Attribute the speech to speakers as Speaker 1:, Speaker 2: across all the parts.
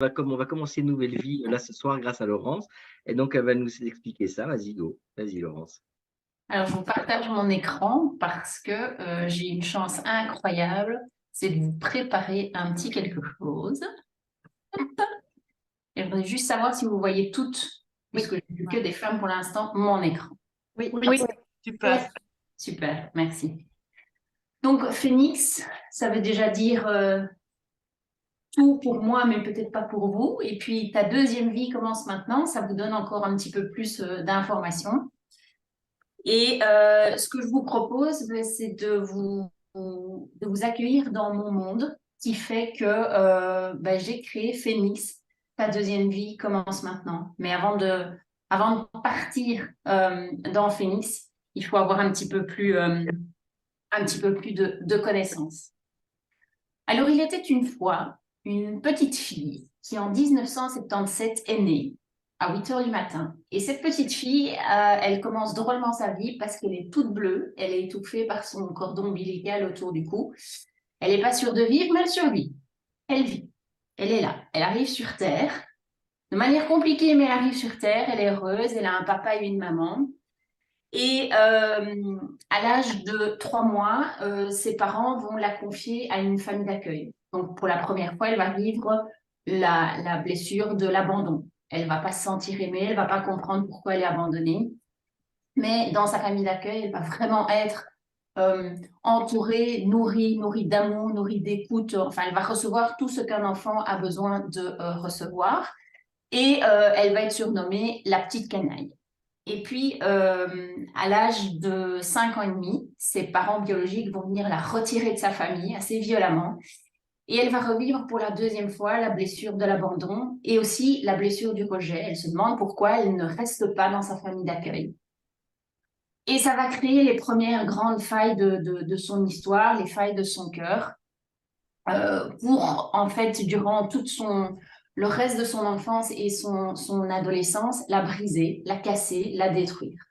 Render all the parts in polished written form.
Speaker 1: On va commencer une nouvelle vie là ce soir grâce à Laurence et donc elle va nous expliquer ça. Vas-y go, vas-y Laurence.
Speaker 2: Alors, je vous partage mon écran parce que j'ai une chance incroyable, c'est de vous préparer un petit quelque chose. J'aimerais juste savoir si vous voyez toutes,
Speaker 3: Oui,
Speaker 2: puisque j'ai vu que des femmes pour l'instant, mon écran.
Speaker 3: oui,
Speaker 4: Oui,
Speaker 3: super.
Speaker 2: Super, merci. Donc, Phénix, ça veut déjà dire tout pour moi, mais peut-être pas pour vous. Et puis, ta deuxième vie commence maintenant, ça vous donne encore un petit peu plus d'informations. Et ce que je vous propose, ben, c'est de vous accueillir dans mon monde, qui fait que ben, j'ai créé Phénix. Ta deuxième vie commence maintenant. Mais avant de partir dans Phénix, il faut avoir un petit peu plus de connaissances. Alors, il était une fois une petite fille qui, en 1977, est née à 8 heures du matin. Et cette petite fille, elle commence drôlement sa vie parce qu'elle est toute bleue, elle est étouffée par son cordon ombilical autour du cou. Elle n'est pas sûre de vivre, mais elle survit. Elle vit. Elle est là. Elle arrive sur Terre. De manière compliquée, mais elle arrive sur Terre. Elle est heureuse. Elle a un papa et une maman. Et à l'âge de 3 mois, ses parents vont la confier à une famille d'accueil. Donc, pour la première fois, elle va vivre la blessure de l'abandon. Elle ne va pas se sentir aimée, elle ne va pas comprendre pourquoi elle est abandonnée. Mais dans sa famille d'accueil, elle va vraiment être entourée, nourrie d'amour, nourrie d'écoute. Enfin, elle va recevoir tout ce qu'un enfant a besoin de recevoir. Et elle va être surnommée la petite canaille. Et puis, à l'âge de 5 ans et demi, ses parents biologiques vont venir la retirer de sa famille assez violemment. Et elle va revivre pour la deuxième fois la blessure de l'abandon et aussi la blessure du rejet. Elle se demande pourquoi elle ne reste pas dans sa famille d'accueil. Et ça va créer les premières grandes failles de son histoire, les failles de son cœur, pour, en fait, durant le reste de son enfance et son adolescence, la briser, la casser, la détruire.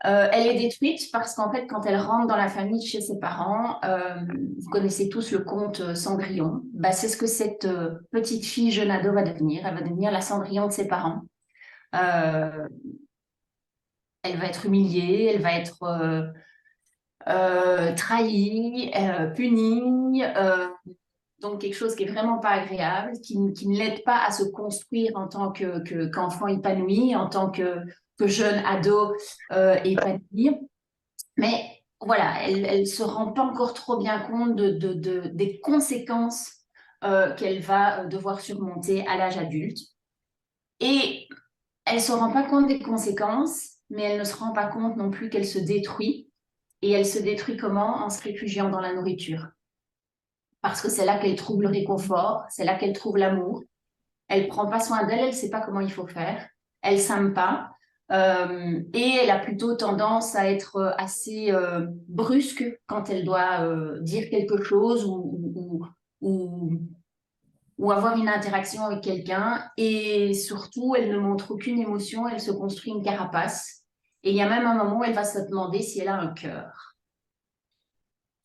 Speaker 2: Elle est détruite parce qu'en fait, quand elle rentre dans la famille chez ses parents, vous connaissez tous le conte Cendrillon, bah, c'est ce que cette petite fille jeune ado va devenir. Elle va devenir la Cendrillon de ses parents. Euh, Elle va être humiliée, elle va être trahie, punie. Donc quelque chose qui est vraiment pas agréable, qui ne l'aide pas à se construire en tant qu'enfant épanoui, en tant que jeune ado épanoui. Mais voilà, elle ne se rend pas encore trop bien compte des conséquences qu'elle va devoir surmonter à l'âge adulte. Et elle ne se rend pas compte des conséquences, mais elle ne se rend pas compte non plus qu'elle se détruit. Et elle se détruit comment? En se réfugiant dans la nourriture. Parce que c'est là qu'elle trouve le réconfort, c'est là qu'elle trouve l'amour. Elle ne prend pas soin d'elle, elle ne sait pas comment il faut faire. Elle ne s'aime pas. Et elle a plutôt tendance à être assez brusque quand elle doit dire quelque chose ou, ou avoir une interaction avec quelqu'un. Et surtout, elle ne montre aucune émotion, elle se construit une carapace. Et il y a même un moment où elle va se demander si elle a un cœur.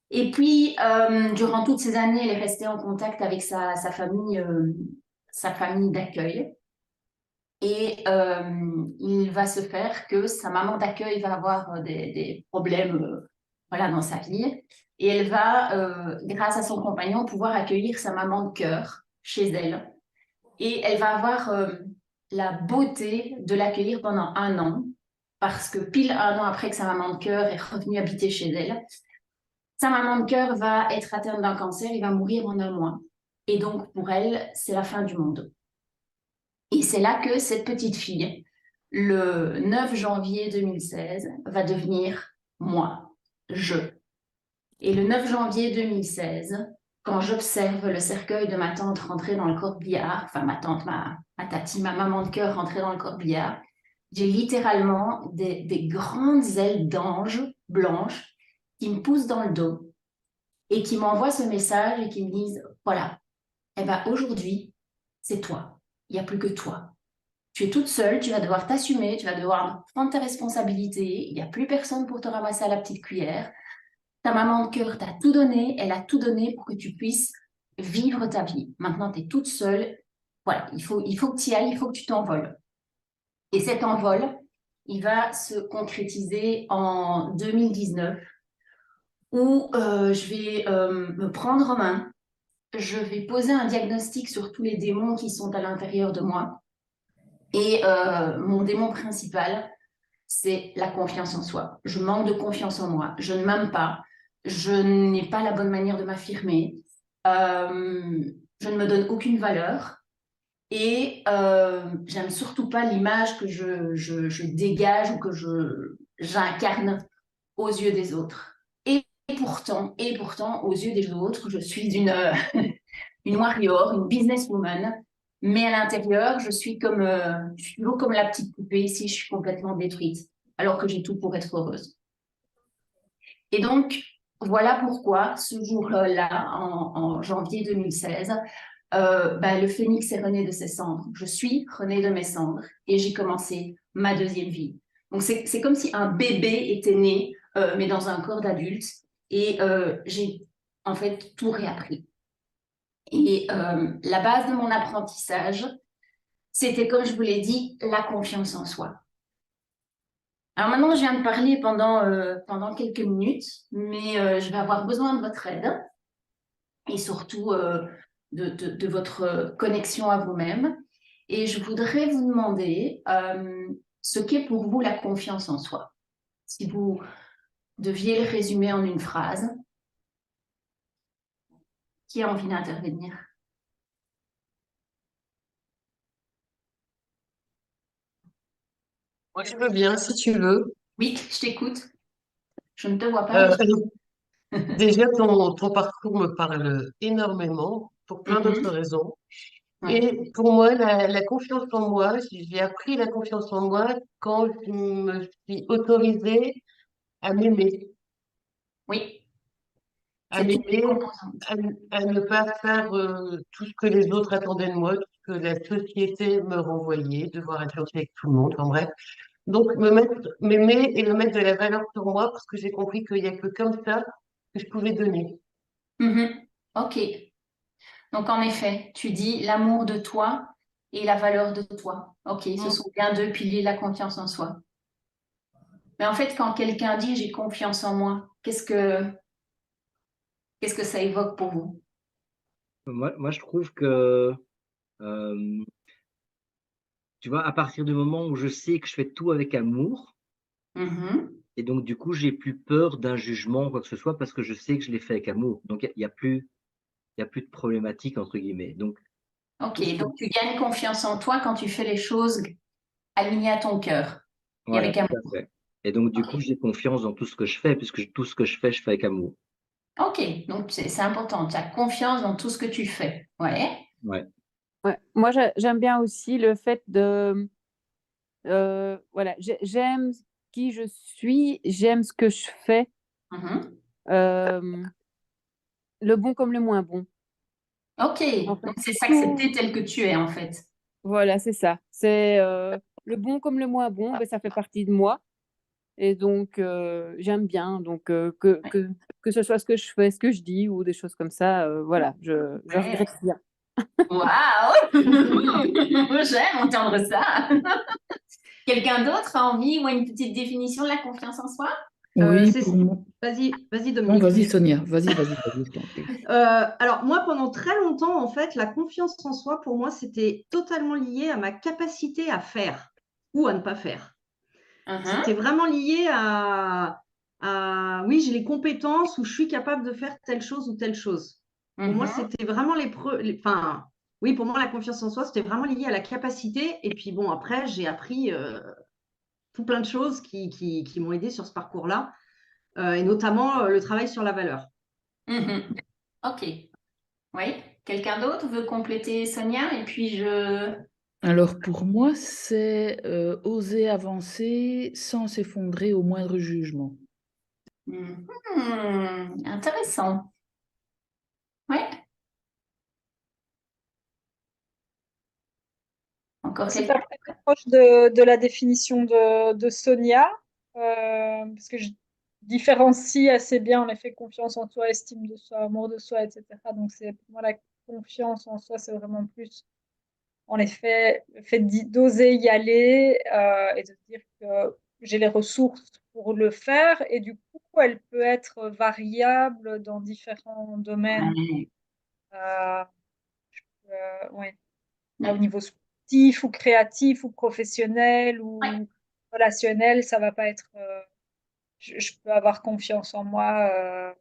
Speaker 2: Et puis, durant toutes ces années, elle est restée en contact avec sa famille d'accueil. Et il va se faire que sa maman d'accueil va avoir des problèmes voilà, dans sa vie. Et elle va, grâce à son compagnon, pouvoir accueillir sa maman de cœur chez elle. Et elle va avoir la beauté de l'accueillir pendant 1 an, parce que pile 1 an après que sa maman de cœur est revenue habiter chez elle, sa maman de cœur va être atteinte d'un cancer et va mourir en 1 mois. Et donc, pour elle, c'est la fin du monde. Et c'est là que cette petite fille, le 9 janvier 2016, va devenir moi, je. Et le 9 janvier 2016, quand j'observe le cercueil de ma tante rentrer dans le corbillard, enfin ma tante, ma tati, ma maman de cœur rentrer dans le corbillard, j'ai littéralement des grandes ailes d'ange blanches qui me poussent dans le dos et qui m'envoient ce message et qui me disent, voilà, eh ben aujourd'hui, c'est toi. Il n'y a plus que toi. Tu es toute seule, tu vas devoir t'assumer, tu vas devoir prendre tes responsabilités. Il n'y a plus personne pour te ramasser à la petite cuillère. Ta maman de cœur t'a tout donné, elle a tout donné pour que tu puisses vivre ta vie. Maintenant, tu es toute seule. Voilà, il faut que tu y ailles, il faut que tu t'envoles. Et cet envol, il va se concrétiser en 2019 où je vais me prendre en main. Je vais poser un diagnostic sur tous les démons qui sont à l'intérieur de moi. Et mon démon principal, c'est la confiance en soi. Je manque de confiance en moi. Je ne m'aime pas. Je n'ai pas la bonne manière de m'affirmer. Je ne me donne aucune valeur. Et j'aime surtout pas l'image que je dégage ou que j'incarne aux yeux des autres. Et pourtant, aux yeux des autres, je suis une warrior, une businesswoman. Mais à l'intérieur, je suis toujours comme la petite poupée ici, je suis complètement détruite, alors que j'ai tout pour être heureuse. Et donc, voilà pourquoi ce jour-là, en janvier 2016, le phénix est rené de ses cendres. Je suis renée de mes cendres et j'ai commencé ma deuxième vie. Donc, c'est comme si un bébé était né, mais dans un corps d'adulte. Et j'ai en fait tout réappris. Et la base de mon apprentissage, c'était, comme je vous l'ai dit, la confiance en soi. Alors maintenant, je viens de parler pendant quelques minutes, mais je vais avoir besoin de votre aide et surtout de votre connexion à vous-même. Et je voudrais vous demander ce qu'est pour vous la confiance en soi. Si vous deviez le résumer en une phrase, qui a envie d'intervenir?
Speaker 3: Moi, je veux bien, si tu veux.
Speaker 2: Oui, je t'écoute. Je ne te vois pas, mais
Speaker 3: Euh, déjà, ton parcours me parle énormément pour plein d'autres
Speaker 2: Mhm.
Speaker 3: raisons.
Speaker 2: Ouais.
Speaker 3: Et pour moi, la confiance en moi, j'ai appris la confiance en moi quand je me suis autorisée à m'aimer,
Speaker 2: Oui,
Speaker 3: à
Speaker 2: c'est une des
Speaker 3: m'aimer,
Speaker 2: composantes.
Speaker 3: à ne pas faire tout ce que les autres attendaient de moi, tout ce que la société me renvoyait, devoir être gentil avec tout le monde, en bref. Donc, m'aimer et me mettre de la valeur sur moi parce que j'ai compris qu'il n'y a que comme ça que je pouvais donner.
Speaker 2: Mhm. Ok. Donc, en effet, tu dis l'amour de toi et la valeur de toi. Ok, ce
Speaker 3: Mm.
Speaker 2: sont bien deux piliers de la confiance en soi. Mais en fait, quand quelqu'un dit j'ai confiance en moi, qu'est-ce que ça évoque pour vous?
Speaker 1: Moi, je trouve que, tu vois, à partir du moment où je sais que je fais tout avec amour,
Speaker 2: Mhm.
Speaker 1: et donc du coup, j'ai plus peur d'un jugement ou quoi que ce soit parce que je sais que je l'ai fait avec amour. Donc il y a plus de problématique entre guillemets. Donc
Speaker 2: Ok,
Speaker 1: tout ce
Speaker 2: donc
Speaker 1: qui
Speaker 2: tu gagnes confiance en toi quand tu fais les choses alignées à ton cœur et
Speaker 1: voilà,
Speaker 2: avec
Speaker 1: tout à
Speaker 2: amour.
Speaker 1: fait. Et donc du coup,
Speaker 2: Ok,
Speaker 1: j'ai confiance dans tout ce que je fais puisque tout ce que je fais avec amour.
Speaker 2: ok, donc c'est important. Tu as confiance dans tout ce que tu fais. Ouais.
Speaker 1: Ouais.
Speaker 4: Ouais. Moi, j'aime bien aussi le fait de, voilà, j'aime qui je suis, j'aime ce que je fais,
Speaker 2: Mhm.
Speaker 4: euh, le bon comme le moins bon.
Speaker 2: Ok,
Speaker 4: En fait,
Speaker 2: donc c'est
Speaker 4: tout,
Speaker 2: s'accepter tel que tu es en fait.
Speaker 4: voilà, c'est ça. C'est le bon comme le moins bon, ben, ça fait partie de moi. Et donc, j'aime bien. Donc,
Speaker 2: Ouais.
Speaker 4: que ce soit ce que je fais, ce que je dis ou des choses comme ça, voilà, je
Speaker 2: Ouais.
Speaker 4: regrette rien.
Speaker 2: Waouh! J'aime entendre ça. Quelqu'un d'autre a envie ou a une petite définition de la confiance en soi?
Speaker 5: Oui,
Speaker 6: C'est... Vas-y,
Speaker 5: non,
Speaker 6: Dominique.
Speaker 5: vas-y Sonia, vas-y, je t'en prie.
Speaker 6: Alors moi, pendant très longtemps, en fait, la confiance en soi, pour moi, c'était totalement lié à ma capacité à faire ou à ne pas faire. C'était
Speaker 2: Mhm,
Speaker 6: vraiment lié oui, j'ai les compétences ou je suis capable de faire telle chose ou telle chose. Pour moi,
Speaker 2: mhm,
Speaker 6: c'était vraiment enfin, oui, pour moi, la confiance en soi, c'était vraiment lié à la capacité. Et puis bon, après, j'ai appris tout plein de choses qui m'ont aidé sur ce parcours-là, et notamment le travail sur la valeur.
Speaker 2: mhm. Ok. Oui. Quelqu'un d'autre veut compléter Sonia? Et puis je...
Speaker 5: Alors pour moi, c'est oser avancer sans s'effondrer au moindre jugement.
Speaker 2: Intéressant. Oui. Encore
Speaker 7: C'est à
Speaker 2: quelqu'un?
Speaker 7: peu près proche de la définition de Sonia, parce que je différencie assez bien en effet confiance en soi, estime de soi, amour de soi, etc. Donc c'est pour moi confiance en soi, c'est vraiment plus, en effet, le fait d'oser y aller et de se dire que j'ai les ressources pour le faire. Et du coup, elle peut être variable dans différents domaines.
Speaker 2: Ouais.
Speaker 7: Euh, ouais. Au
Speaker 2: Ouais.
Speaker 7: niveau sportif ou créatif ou professionnel
Speaker 2: Ouais.
Speaker 7: ou relationnel, ça va pas être. Je peux avoir confiance en moi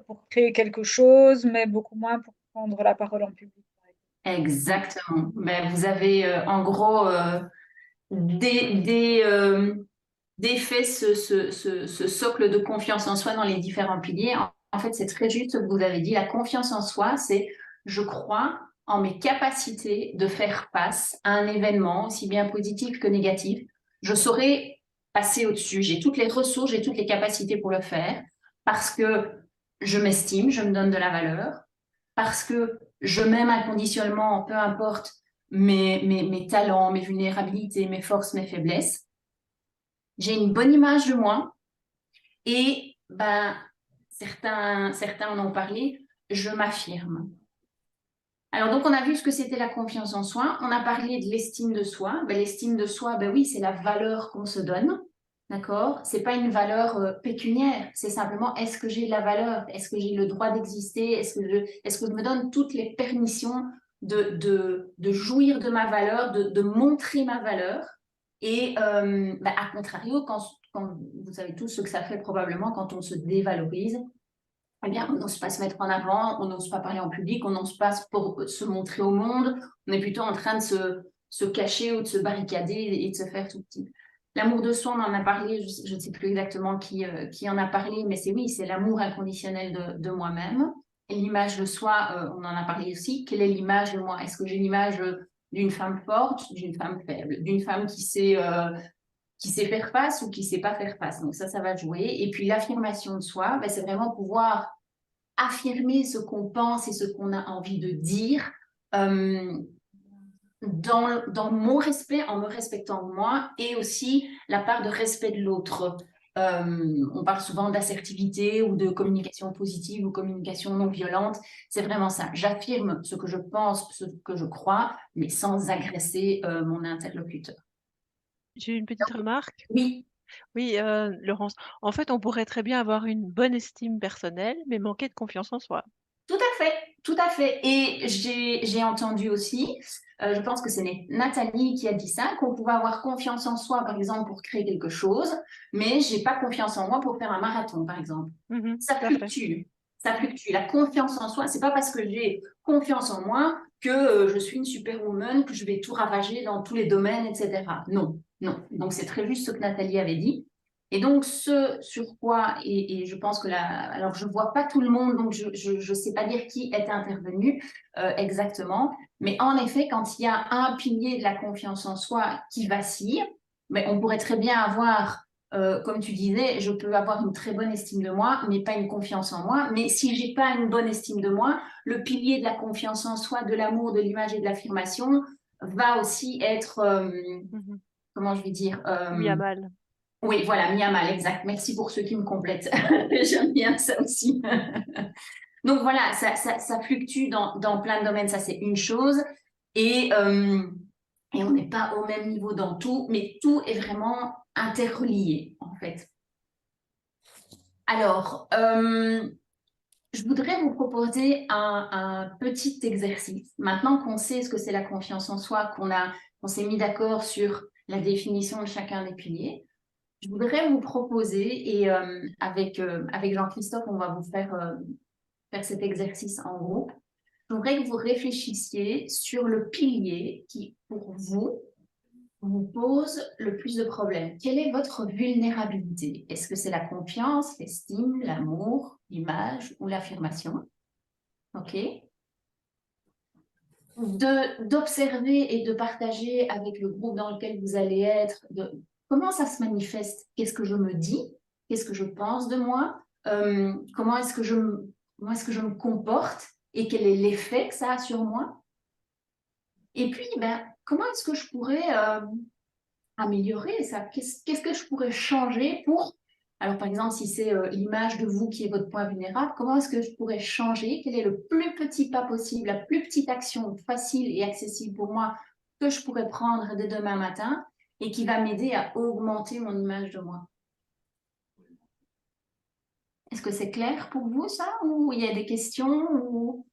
Speaker 7: pour créer quelque chose, mais beaucoup moins pour prendre la parole en public, par exemple.
Speaker 2: Exactement. Ben, vous avez en gros défait ce socle de confiance en soi dans les différents piliers. En fait, c'est très juste ce que vous avez dit. La confiance en soi, c'est je crois en mes capacités de faire face à un événement, aussi bien positif que négatif. Je saurai passer au-dessus. J'ai toutes les ressources, j'ai toutes les capacités pour le faire parce que je m'estime, je me donne de la valeur, parce que je m'aime inconditionnellement, peu importe mes talents, mes vulnérabilités, mes forces, mes faiblesses. J'ai une bonne image de moi et ben, certains en ont parlé, je m'affirme. Alors donc on a vu ce que c'était la confiance en soi, on a parlé de l'estime de soi. Ben, l'estime de soi, ben oui, c'est la valeur qu'on se donne, d'accord? C'est pas une valeur pécuniaire, c'est simplement est-ce que j'ai de la valeur, est-ce que j'ai le droit d'exister, est-ce que je me donne toutes les permissions de jouir de ma valeur, de montrer ma valeur. Et ben, à contrario, quand vous savez tous ce que ça fait probablement quand on se dévalorise, eh bien, on n'ose pas se mettre en avant, on n'ose pas parler en public, on n'ose pas se montrer au monde, on est plutôt en train de se cacher ou de se barricader et de se faire tout petit. L'amour de soi, on en a parlé, je ne sais plus exactement qui en a parlé, mais c'est oui, c'est l'amour inconditionnel de moi-même. Et l'image de soi, on en a parlé aussi. Quelle est l'image de moi? Est-ce que j'ai l'image d'une femme forte, d'une femme faible, d'une femme qui sait faire face ou qui ne sait pas faire face? Donc ça va jouer. Et puis l'affirmation de soi, ben, c'est vraiment pouvoir affirmer ce qu'on pense et ce qu'on a envie de dire dans mon respect, en me respectant moi, et aussi la part de respect de l'autre. On parle souvent d'assertivité ou de communication positive ou communication non violente. C'est vraiment ça. J'affirme ce que je pense, ce que je crois, mais sans agresser mon interlocuteur.
Speaker 8: J'ai une petite remarque.
Speaker 2: Oui,
Speaker 8: Oui, Laurence. En fait, on pourrait très bien avoir une bonne estime personnelle, mais manquer de confiance en soi.
Speaker 2: tout à fait, tout à fait. Et j'ai entendu aussi, je pense que c'est Nathalie qui a dit ça, qu'on pouvait avoir confiance en soi, par exemple, pour créer quelque chose, mais j'ai pas confiance en moi pour faire un marathon, par exemple. Ça
Speaker 8: Tout à fait.
Speaker 2: fluctue, ça fluctue. La confiance en soi, c'est pas parce que j'ai confiance en moi que je suis une superwoman, que je vais tout ravager dans tous les domaines, etc. Non, non. Donc c'est très juste ce que Nathalie avait dit. Et donc, ce sur quoi, et je pense que là, alors je ne vois pas tout le monde, donc je sais pas dire qui est intervenu exactement, mais en effet, quand il y a un pilier de la confiance en soi qui vacille, mais on pourrait très bien avoir, comme tu disais, je peux avoir une très bonne estime de moi, mais pas une confiance en moi. Mais si j'ai pas une bonne estime de moi, le pilier de la confiance en soi, de l'amour, de l'image et de l'affirmation va aussi être, comment je vais dire,
Speaker 8: Mis à mal.
Speaker 2: oui, voilà, mis à mal, exact. Merci pour ceux qui me complètent. J'aime bien ça aussi. Donc voilà, ça fluctue dans plein de domaines, ça c'est une chose. Et on n'est pas au même niveau dans tout, mais tout est vraiment interrelié en fait. Alors, je voudrais vous proposer un petit exercice. Maintenant qu'on sait ce que c'est la confiance en soi, qu'on s'est mis d'accord sur la définition de chacun des piliers, je voudrais vous proposer, et avec Jean-Christophe, on va vous faire cet exercice en groupe. Je voudrais que vous réfléchissiez sur le pilier qui, pour vous pose le plus de problèmes. Quelle est votre vulnérabilité? Est-ce que c'est la confiance, l'estime, l'amour, l'image ou l'affirmation? OK. D'observer et de partager avec le groupe dans lequel vous allez être, comment ça se manifeste? Qu'est-ce que je me dis? Qu'est-ce que je pense de moi? Comment est-ce que je me comporte? Et quel est l'effet que ça a sur moi? Et puis, comment est-ce que je pourrais améliorer ça? Qu'est-ce que je pourrais changer pour Alors, par exemple, si c'est l'image de vous qui est votre point vulnérable, comment est-ce que je pourrais changer? Quel est le plus petit pas possible, la plus petite action facile et accessible pour moi que je pourrais prendre dès demain matin et qui va m'aider à augmenter mon image de moi? Est-ce que c'est clair pour vous, ça? Ou il y a des questions ou...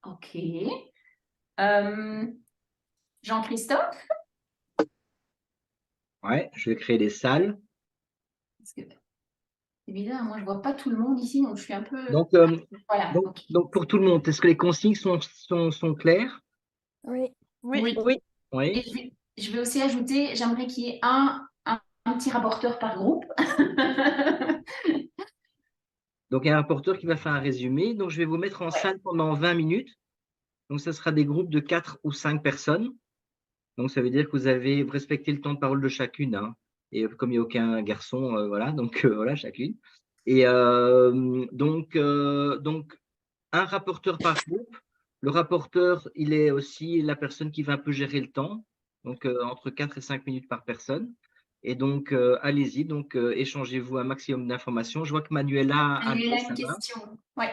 Speaker 2: Ok. Jean-Christophe?
Speaker 1: Ouais, je vais créer des salles.
Speaker 2: Parce que c'est bizarre, moi je vois pas tout le monde ici, donc je suis un peu...
Speaker 1: Donc,
Speaker 2: Voilà, ok.
Speaker 1: donc pour tout le monde, est-ce que les consignes sont claires?
Speaker 9: Oui.
Speaker 8: Oui.
Speaker 2: Oui. Et
Speaker 1: Oui.
Speaker 2: je vais aussi ajouter, j'aimerais qu'il y ait un petit rapporteur par groupe.
Speaker 1: Donc, il y a un rapporteur qui va faire un résumé. Donc, je vais vous mettre en salle pendant 20 minutes. Donc, ce sera des groupes de 4 ou 5 personnes. Donc, ça veut dire que vous avez respecté le temps de parole de chacune, hein. Et comme il n'y a aucun garçon, voilà, donc voilà, chacune. Et donc, un rapporteur par groupe. Le rapporteur, il est aussi la personne qui va un peu gérer le temps. Donc, entre 4 et 5 minutes par personne. Et donc, allez-y, donc échangez-vous un maximum d'informations. Je vois que Manuela a
Speaker 2: Il y
Speaker 1: levé
Speaker 2: a
Speaker 1: sa
Speaker 2: une
Speaker 1: main.
Speaker 2: question. Ouais,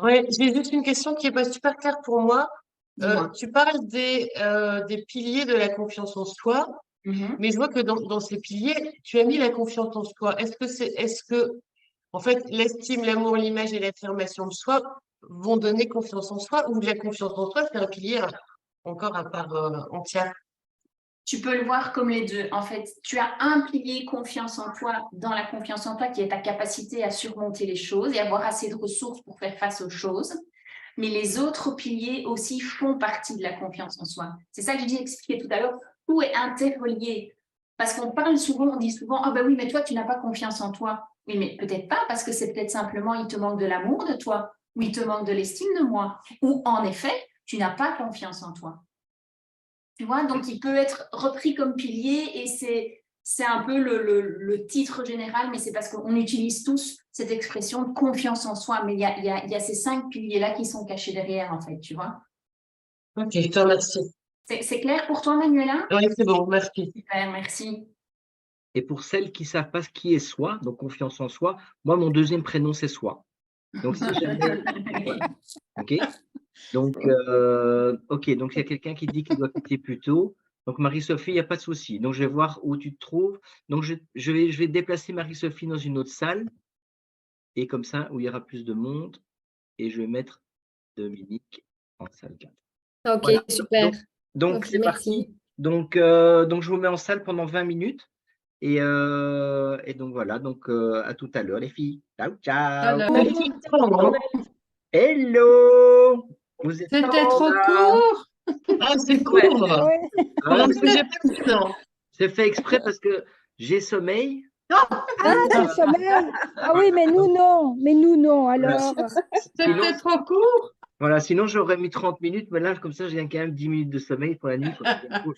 Speaker 3: Ouais, j'ai juste une question qui est pas super claire pour moi.
Speaker 2: dis-moi.
Speaker 3: Tu parles des piliers de la confiance en soi,
Speaker 2: Mhm.
Speaker 3: mais je vois que dans ces piliers, tu as mis la confiance en soi. Est-ce que, en fait, l'estime, l'amour, l'image et l'affirmation de soi vont donner confiance en soi, ou la confiance en soi, c'est un pilier encore à part entière?
Speaker 2: Tu peux le voir comme les deux. En fait, tu as un pilier confiance en toi dans la confiance en toi qui est ta capacité à surmonter les choses et avoir assez de ressources pour faire face aux choses. Mais les autres piliers aussi font partie de la confiance en soi. C'est ça que je dis expliquer tout à l'heure. Tout est interrelié. Parce qu'on parle souvent, on dit souvent, ah ben oui, mais toi, tu n'as pas confiance en toi. Oui, mais peut-être pas, parce que c'est peut-être simplement, il te manque de l'amour de toi, ou il te manque de l'estime de moi, ou en effet, tu n'as pas confiance en toi. Tu vois, donc il peut être repris comme pilier et c'est un peu le titre général, mais c'est parce qu'on utilise tous cette expression de confiance en soi, mais il y a ces 5 piliers-là qui sont cachés derrière, en fait, tu vois.
Speaker 3: Ok, je te remercie.
Speaker 2: C'est clair pour toi, Manuela?
Speaker 3: Oui, c'est bon, merci.
Speaker 2: Super, merci.
Speaker 1: Et pour celles qui ne savent pas ce qui est soi, donc confiance en soi, moi, mon deuxième prénom, c'est soi. Donc, si jamais. Voilà. OK? Donc, OK. Donc, il y a quelqu'un qui dit qu'il doit quitter plus tôt. Donc, Marie-Sophie, il n'y a pas de souci. Donc, je vais voir où tu te trouves. Donc, je vais déplacer Marie-Sophie dans une autre salle. Et comme ça, où il y aura plus de monde. Et je vais mettre Dominique en salle 4.
Speaker 9: Ok,
Speaker 1: Voilà.
Speaker 9: super.
Speaker 1: Donc,
Speaker 9: Ok,
Speaker 1: c'est
Speaker 9: merci.
Speaker 1: parti. Donc, je vous mets en salle pendant 20 minutes. Et donc, voilà. Donc, à tout à l'heure, les filles. Ciao, ciao. Hello! Vous êtes
Speaker 3: C'était
Speaker 1: comment,
Speaker 3: trop
Speaker 1: là?
Speaker 3: court! Ah, c'est court!
Speaker 9: Ouais.
Speaker 3: On en faisait pas dedans.
Speaker 1: C'est fait exprès parce que j'ai sommeil.
Speaker 9: Ah, tu sommeilles. Ah oui, mais nous non. Mais nous non. Alors,
Speaker 1: Sinon,
Speaker 3: C'était trop court!
Speaker 1: voilà, sinon j'aurais mis 30 minutes, mais là, comme ça, j'ai quand même 10 minutes de sommeil pour la nuit, quoi. C'est bien cool.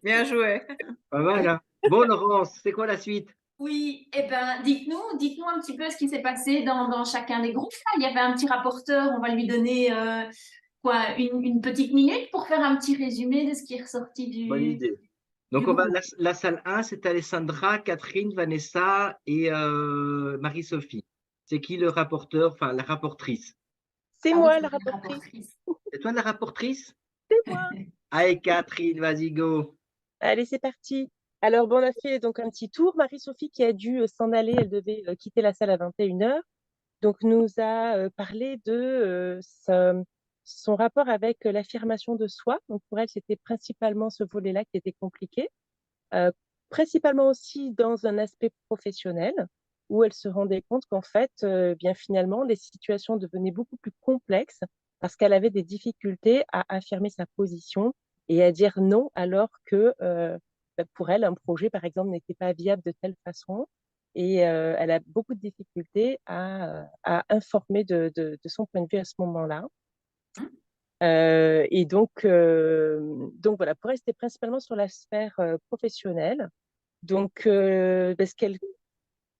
Speaker 8: Bien joué.
Speaker 1: Pas mal, hein? Bon, Laurence, c'est quoi la suite?
Speaker 2: Oui, eh ben, dites-nous un petit peu ce qui s'est passé dans chacun des groupes. Là. Il y avait un petit rapporteur, on va lui donner quoi, une petite minute pour faire un petit résumé de ce qui est ressorti
Speaker 1: Bonne idée. Donc,
Speaker 2: du groupe.
Speaker 1: la salle 1, c'est Alessandra, Catherine, Vanessa et Marie-Sophie. C'est qui le rapporteur, enfin la rapportrice?
Speaker 10: C'est
Speaker 2: Ah oui,
Speaker 10: moi
Speaker 2: c'est
Speaker 10: la
Speaker 2: la
Speaker 10: rapportrice.
Speaker 1: C'est toi la rapportrice?
Speaker 10: C'est moi.
Speaker 1: Allez, Catherine, vas-y, go.
Speaker 10: Allez, c'est parti. Alors, bon, on a fait donc un petit tour. Marie-Sophie qui a dû s'en aller, elle devait quitter la salle à 21h. Donc, nous a parlé de son rapport avec l'affirmation de soi. Donc, pour elle, c'était principalement ce volet-là qui était compliqué. Principalement aussi dans un aspect professionnel, où elle se rendait compte qu'en fait, bien finalement, les situations devenaient beaucoup plus complexes parce qu'elle avait des difficultés à affirmer sa position et à dire non, alors que pour elle, un projet, par exemple, n'était pas viable de telle façon. Et elle a beaucoup de difficultés à informer de son point de vue à ce moment-là. Et donc voilà, pour elle, c'était principalement sur la sphère professionnelle. Donc, ce qu'elle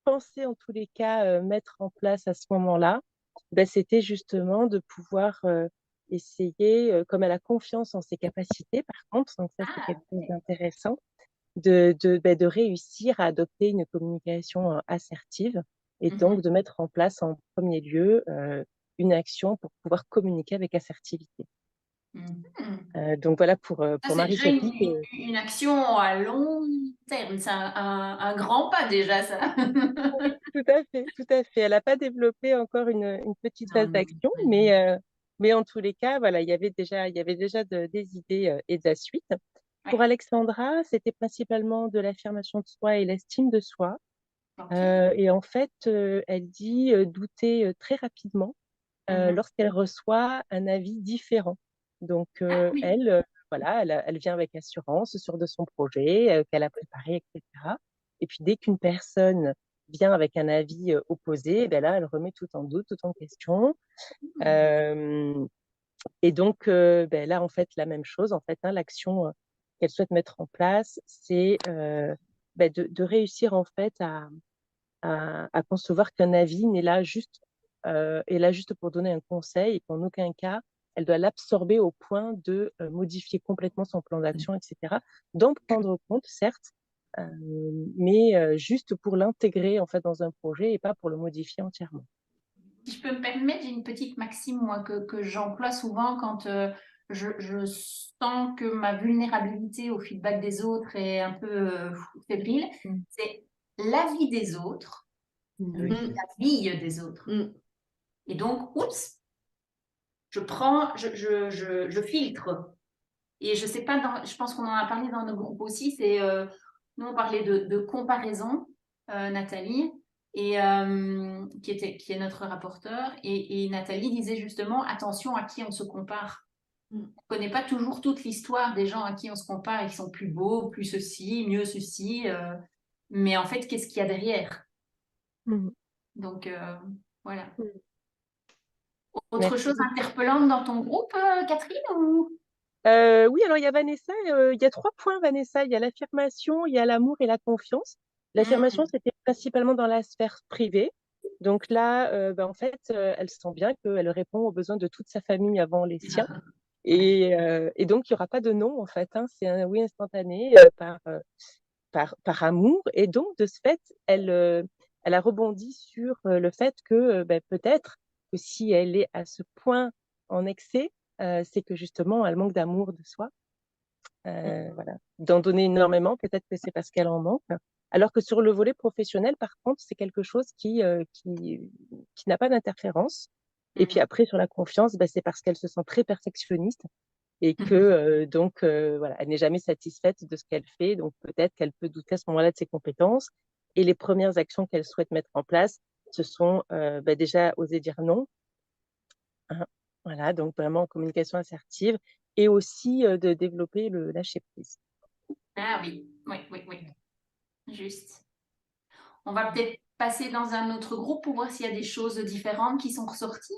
Speaker 10: pensait en tous les cas mettre en place à ce moment-là, c'était justement de pouvoir essayer, comme elle a confiance en ses capacités, par contre, donc ça, c'est
Speaker 2: Ah,
Speaker 10: quelque chose
Speaker 2: ok.
Speaker 10: d'intéressant, de réussir à adopter une communication assertive et donc de mettre en place en premier lieu une action pour pouvoir communiquer avec assertivité. Donc voilà pour
Speaker 2: Ça, c'est déjà
Speaker 10: Marie-Sophie.
Speaker 2: une action à long terme. C'est un grand pas déjà, ça.
Speaker 10: Oui, tout à fait, tout à fait. Elle n'a pas développé encore une petite
Speaker 2: Non,
Speaker 10: phase
Speaker 2: non,
Speaker 10: d'action,
Speaker 2: pas du
Speaker 10: mais en tous les cas, voilà, il y avait déjà des idées et de la suite. Pour
Speaker 2: Ouais.
Speaker 10: Alexandra, c'était principalement de l'affirmation de soi et l'estime de soi.
Speaker 2: Ok.
Speaker 10: Et en fait, elle dit douter très rapidement lorsqu'elle reçoit un avis différent. Donc,
Speaker 2: Ah oui.
Speaker 10: voilà, elle vient avec assurance sur de son projet qu'elle a préparé, etc. Et puis, dès qu'une personne vient avec un avis opposé, ben là, elle remet tout en doute, tout en question. Et donc, ben là, en fait, la même chose, en fait, hein, l'action qu'elle souhaite mettre en place, c'est ben de réussir, en fait, à concevoir qu'un avis est là juste pour donner un conseil et qu'en aucun cas, elle doit l'absorber au point de modifier complètement son plan d'action, etc. D'en prendre compte, certes, mais juste pour l'intégrer en fait dans un projet et pas pour le modifier entièrement.
Speaker 2: Si je peux me permettre, j'ai une petite maxime, moi, que j'emploie souvent quand je sens que ma vulnérabilité au feedback des autres est un peu fébrile. C'est l'avis des autres,
Speaker 10: Oui.
Speaker 2: la vie des autres. Et donc, oups, je filtre. Et je sais pas, je pense qu'on en a parlé dans nos groupes aussi, nous on parlait de comparaison, Nathalie, et, qui est notre rapporteur, et Nathalie disait justement, attention à qui on se compare. On ne connaît pas toujours toute l'histoire des gens à qui on se compare et qui sont plus beaux, plus ceci, mieux ceci, mais en fait, qu'est-ce qu'il y a derrière? Donc, voilà. Autre
Speaker 10: Merci
Speaker 2: chose
Speaker 10: beaucoup.
Speaker 2: interpellante dans ton groupe, Catherine, ou...
Speaker 10: Oui, alors il y a Vanessa, il y a 3 points, Vanessa. Il y a l'affirmation, il y a l'amour et la confiance. L'affirmation, c'était principalement dans la sphère privée. Donc là, ben, en fait, elle sent bien qu'elle répond aux besoins de toute sa famille avant les siens. Et donc, il n'y aura pas de non, en fait, hein. C'est un oui instantané par amour. Et donc, de ce fait, elle a rebondi sur le fait que ben, peut-être que si elle est à ce point en excès, c'est que justement, elle manque d'amour de soi. Voilà. D'en donner énormément, peut-être que c'est parce qu'elle en manque. Alors que sur le volet professionnel, par contre, c'est quelque chose qui n'a pas d'interférence. Et puis après, sur la confiance, ben, c'est parce qu'elle se sent très perfectionniste et que donc voilà, elle n'est jamais satisfaite de ce qu'elle fait. Donc peut-être qu'elle peut douter à ce moment-là de ses compétences. Et les premières actions qu'elle souhaite mettre en place, ce sont ben, déjà oser dire non. Hein. Voilà, donc vraiment en communication assertive et aussi de développer le lâcher-prise.
Speaker 2: Ah oui, oui, oui, oui. Juste. On va peut-être passer dans un autre groupe pour voir s'il y a des choses différentes qui sont ressorties.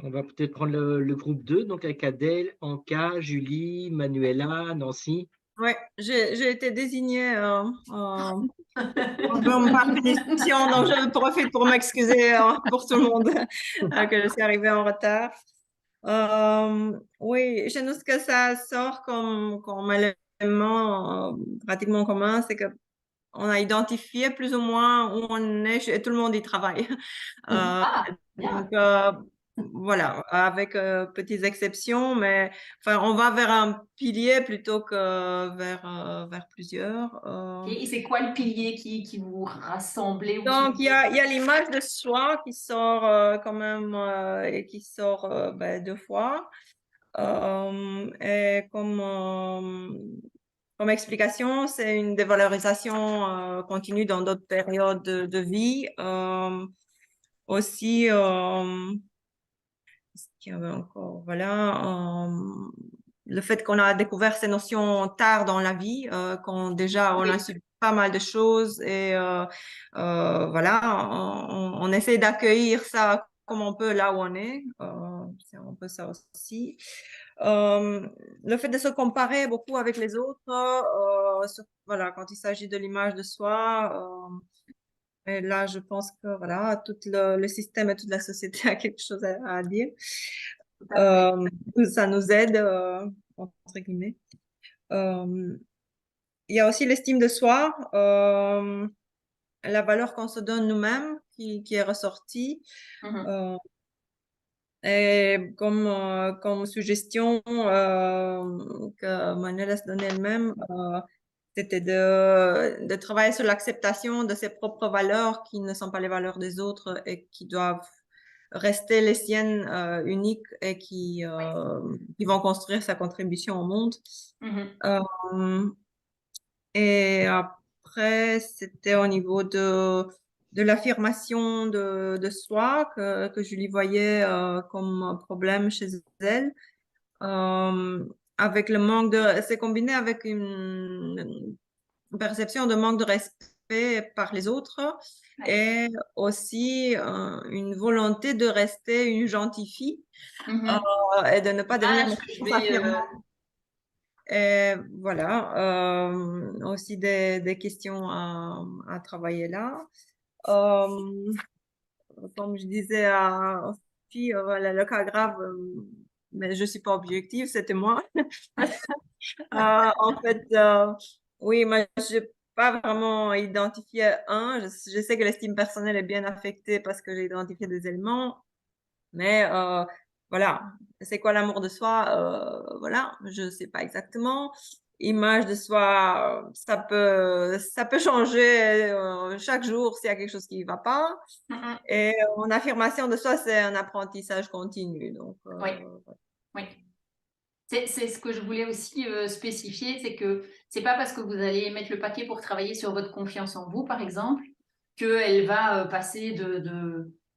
Speaker 1: On va peut-être prendre le groupe 2, donc avec Adèle, Anka, Julie, Manuela, Nancy.
Speaker 11: Ouais, j'ai été désignée comme par punition, donc je profite pour m'excuser pour tout le monde que je suis arrivée en retard. Oui, chez nous, ce que ça sort comme élément pratiquement commun, c'est que on a identifié plus ou moins où on est et tout le monde y travaille. Donc, voilà, avec petites exceptions, mais enfin, on va vers un pilier plutôt que vers plusieurs.
Speaker 2: Et c'est quoi le pilier qui vous rassemblez ou
Speaker 11: Donc,
Speaker 2: qui...
Speaker 11: il y a l'image de soi qui sort quand même et qui sort ben, 2 fois. Et comme explication, c'est une dévalorisation continue dans d'autres périodes de vie. Aussi, ce qu'il y avait encore, voilà, le fait qu'on a découvert ces notions tard dans la vie, qu'on déjà on a su pas mal de choses et voilà, on essaie d'accueillir ça comme on peut là où on est. C'est un peu ça aussi. Le fait de se comparer beaucoup avec les autres, voilà, quand il s'agit de l'image de soi. Et là, je pense que voilà, tout le système et toute la société a quelque chose à dire. Ça nous aide, entre guillemets. Il y a aussi l'estime de soi, la valeur qu'on se donne nous-mêmes qui est ressortie. Et comme suggestion que Manuela se donnait elle-même, c'était de travailler sur l'acceptation de ses propres valeurs qui ne sont pas les valeurs des autres et qui doivent rester les siennes uniques et qui vont construire sa contribution au monde. Et après, c'était au niveau de l'affirmation de soi que Julie voyait comme problème chez elle. Avec le manque c'est combiné avec une perception de manque de respect par les autres et aussi une volonté de rester une gentille fille et de ne pas devenir et voilà, aussi des questions à travailler là. Comme je disais à Sophie, voilà, le cas grave, mais je ne suis pas objective, c'était moi. En fait, oui, moi, je n'ai pas vraiment identifié un. Je sais que l'estime personnelle est bien affectée parce que j'ai identifié des éléments, mais voilà, c'est quoi l'amour de soi? Voilà, je ne sais pas exactement. Image de soi, ça peut changer chaque jour s'il y a quelque chose qui ne va pas. Et en affirmation de soi, c'est un apprentissage continu. Donc,
Speaker 2: oui. C'est ce que je voulais aussi spécifier, c'est que c'est pas parce que vous allez mettre le paquet pour travailler sur votre confiance en vous, par exemple, qu'elle va passer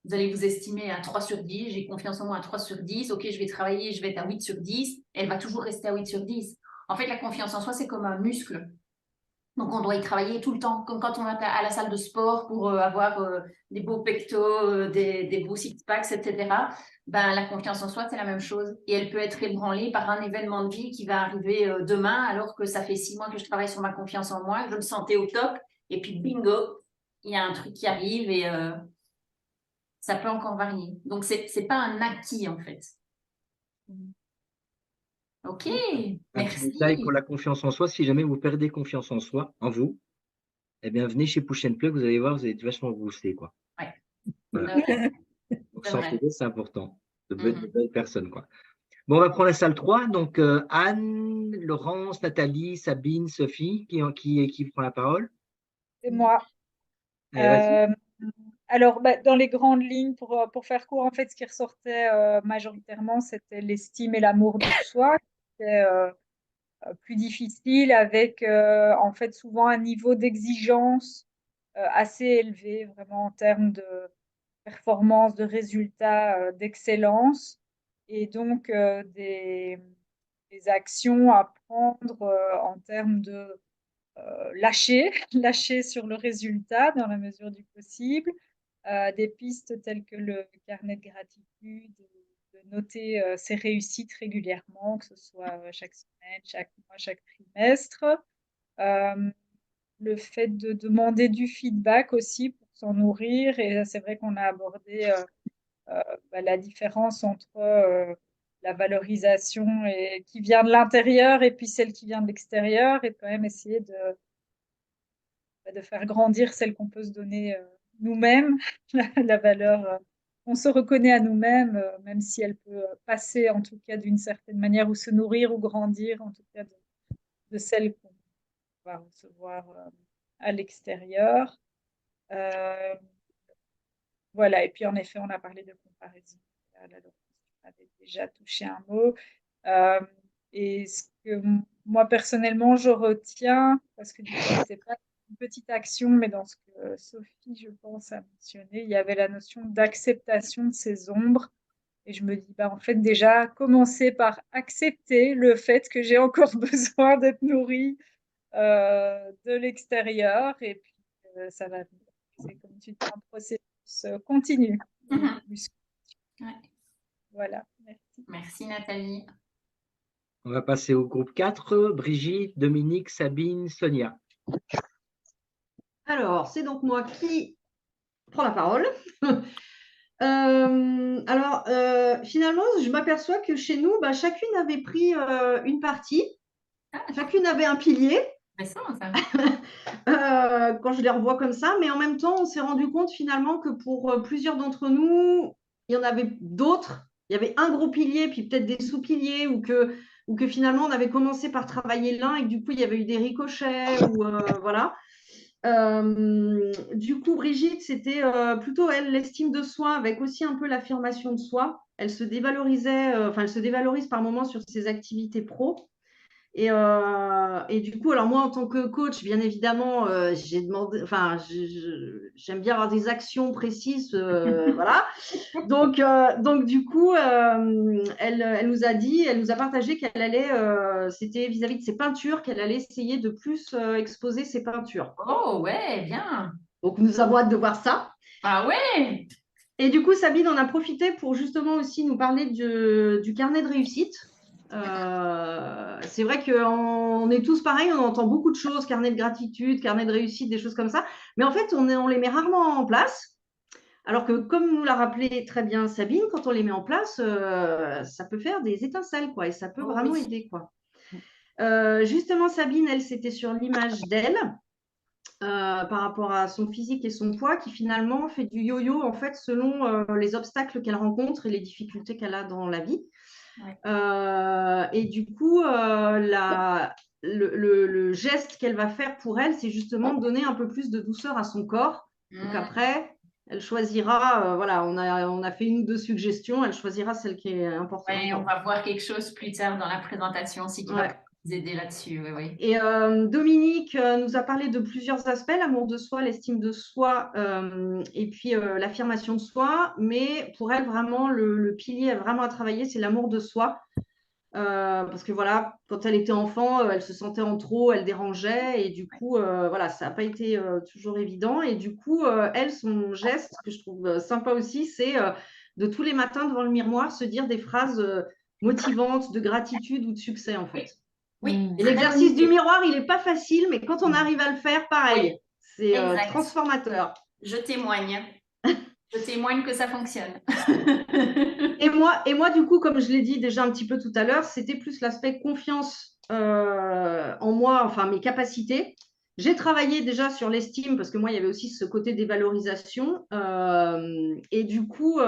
Speaker 2: vous allez vous estimer à 3 sur 10, j'ai confiance en moi à 3 sur 10, ok, je vais travailler, je vais être à 8 sur 10, elle va toujours rester à 8 sur 10. En fait, la confiance en soi, c'est comme un muscle. Donc, on doit y travailler tout le temps, comme quand on va à la salle de sport pour avoir des beaux pectos, des beaux six-packs, etc. Ben, la confiance en soi, c'est la même chose. Et elle peut être ébranlée par un événement de vie qui va arriver demain, alors que ça fait 6 mois que je travaille sur ma confiance en moi, je me sentais au top, et puis bingo, il y a un truc qui arrive et ça peut encore varier. Donc, c'est pas un acquis, en fait. Ok, merci.
Speaker 1: Détail pour la confiance en soi, si jamais vous perdez confiance en soi, en vous, eh bien, venez chez Push and Plug, vous allez voir, vous allez être vachement boosté, quoi.
Speaker 2: Ouais.
Speaker 1: Voilà. Donc, s'entraider, c'est important. De
Speaker 2: Mhm.
Speaker 1: belles personnes, quoi. Bon, on va prendre la salle 3. Donc, Anne, Laurence, Nathalie, Sabine, Sophie, qui prend la parole?
Speaker 7: C'est moi.
Speaker 1: Allez, vas-y.
Speaker 7: Alors, dans les grandes lignes, pour faire court, en fait, ce qui ressortait majoritairement, c'était l'estime et l'amour de soi, qui était plus difficile, avec en fait souvent un niveau d'exigence assez élevé, vraiment en termes de performance, de résultats, d'excellence, et donc des actions à prendre en termes de lâcher, lâcher sur le résultat dans la mesure du possible, des pistes telles que le carnet de gratitude, de noter ses réussites régulièrement, que ce soit chaque semaine, chaque mois, chaque trimestre. Le fait de demander du feedback aussi pour s'en nourrir. Et c'est vrai qu'on a abordé la différence entre la valorisation qui vient de l'intérieur et puis celle qui vient de l'extérieur, et quand même essayer de faire grandir celle qu'on peut se donner nous-mêmes, la valeur. On se reconnaît à nous-mêmes, même si elle peut passer en tout cas d'une certaine manière, ou se nourrir ou grandir en tout cas de celle qu'on va recevoir à l'extérieur. Voilà, et puis en effet, on a parlé de comparaison. Là, on avait déjà touché un mot. Et ce que moi, personnellement, je retiens, parce que du coup, c'était pas une petite action, mais dans ce que Sophie, je pense, a mentionné, il y avait la notion d'acceptation de ces ombres. Et je me dis, en fait, déjà, commencer par accepter le fait que j'ai encore besoin d'être nourrie de l'extérieur, et puis ça va venir. C'est comme tu dis, un processus continu.
Speaker 2: Ouais.
Speaker 7: Voilà, merci.
Speaker 2: Merci Nathalie.
Speaker 1: On va passer au groupe 4. Brigitte, Dominique, Sabine, Sonia.
Speaker 6: Alors, c'est donc moi qui prends la parole. Alors, finalement, je m'aperçois que chez nous, bah, chacune avait pris une partie, chacune avait un pilier.
Speaker 2: Intéressant, ça.
Speaker 6: Quand je les revois comme ça, mais en même temps, on s'est rendu compte finalement que pour plusieurs d'entre nous, il y en avait d'autres. Il y avait un gros pilier, puis peut-être des sous-piliers, ou que finalement, on avait commencé par travailler l'un et que du coup, il y avait eu des ricochets, ou voilà. Du coup, Brigitte, c'était plutôt elle, l'estime de soi, avec aussi un peu l'affirmation de soi. Elle se dévalorisait, elle se dévalorise par moments sur ses activités pro. Et du coup, alors moi, en tant que coach, bien évidemment, j'ai demandé, j'aime bien avoir des actions précises, voilà. Donc, du coup, elle nous a dit, elle nous a partagé qu'elle allait, c'était vis-à-vis de ses peintures, qu'elle allait essayer de plus exposer ses peintures.
Speaker 2: Oh, ouais, bien.
Speaker 6: Donc, nous avons hâte de voir ça.
Speaker 2: Ah ouais.
Speaker 6: Et du coup, Sabine en a profité pour justement aussi nous parler du carnet de réussite. C'est vrai qu'on est tous pareils, on entend beaucoup de choses, carnet de gratitude, carnet de réussite, des choses comme ça, mais en fait, on les met rarement en place. Alors que, comme nous l'a rappelé très bien Sabine, quand on les met en place, ça peut faire des étincelles, quoi, et ça peut vraiment aider, quoi. Justement, Sabine, elle, c'était sur l'image d'elle, par rapport à son physique et son poids, qui finalement fait du yo-yo, en fait, selon les obstacles qu'elle rencontre et les difficultés qu'elle a dans la vie. Ouais. Et du coup, le geste qu'elle va faire pour elle, c'est justement de donner un peu plus de douceur à son corps. Donc après, elle choisira, voilà, on a fait une ou deux suggestions, elle choisira celle qui est importante.
Speaker 2: Ouais, on va voir quelque chose plus tard dans la présentation, si tu vas nous aider là-dessus. Oui.
Speaker 6: Et Dominique nous a parlé de plusieurs aspects, l'amour de soi, l'estime de soi et puis l'affirmation de soi. Mais pour elle, vraiment, le pilier vraiment à travailler, c'est l'amour de soi. Parce que voilà, quand elle était enfant, elle se sentait en trop, elle dérangeait. Et du coup, voilà, ça n'a pas été toujours évident. Et du coup, elle, son geste que je trouve sympa aussi, c'est de tous les matins devant le miroir se dire des phrases motivantes de gratitude ou de succès, en fait.
Speaker 2: Oui.
Speaker 6: Et l'exercice du miroir, il n'est pas facile, mais quand on arrive à le faire, pareil,
Speaker 2: oui.
Speaker 6: C'est transformateur.
Speaker 2: Je témoigne. Je témoigne que ça fonctionne.
Speaker 6: et moi, du coup, comme je l'ai dit déjà un petit peu tout à l'heure, c'était plus l'aspect confiance en moi, enfin mes capacités. J'ai travaillé déjà sur l'estime parce que moi, il y avait aussi ce côté des valorisations. Et du coup,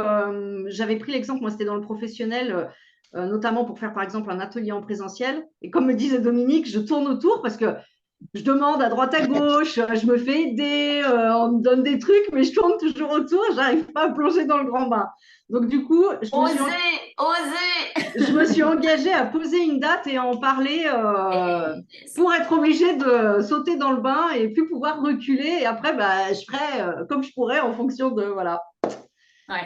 Speaker 6: j'avais pris l'exemple, moi, c'était dans le professionnel, notamment pour faire, par exemple, un atelier en présentiel. Et comme me disait Dominique, je tourne autour parce que je demande à droite à gauche, je me fais aider, on me donne des trucs, mais je tourne toujours autour, je n'arrive pas à plonger dans le grand bain. Donc, du coup, je me suis engagée à poser une date et à en parler pour être obligée de sauter dans le bain et plus pouvoir reculer. Et après, bah, je ferai comme je pourrais en fonction de… Voilà.
Speaker 2: Ouais.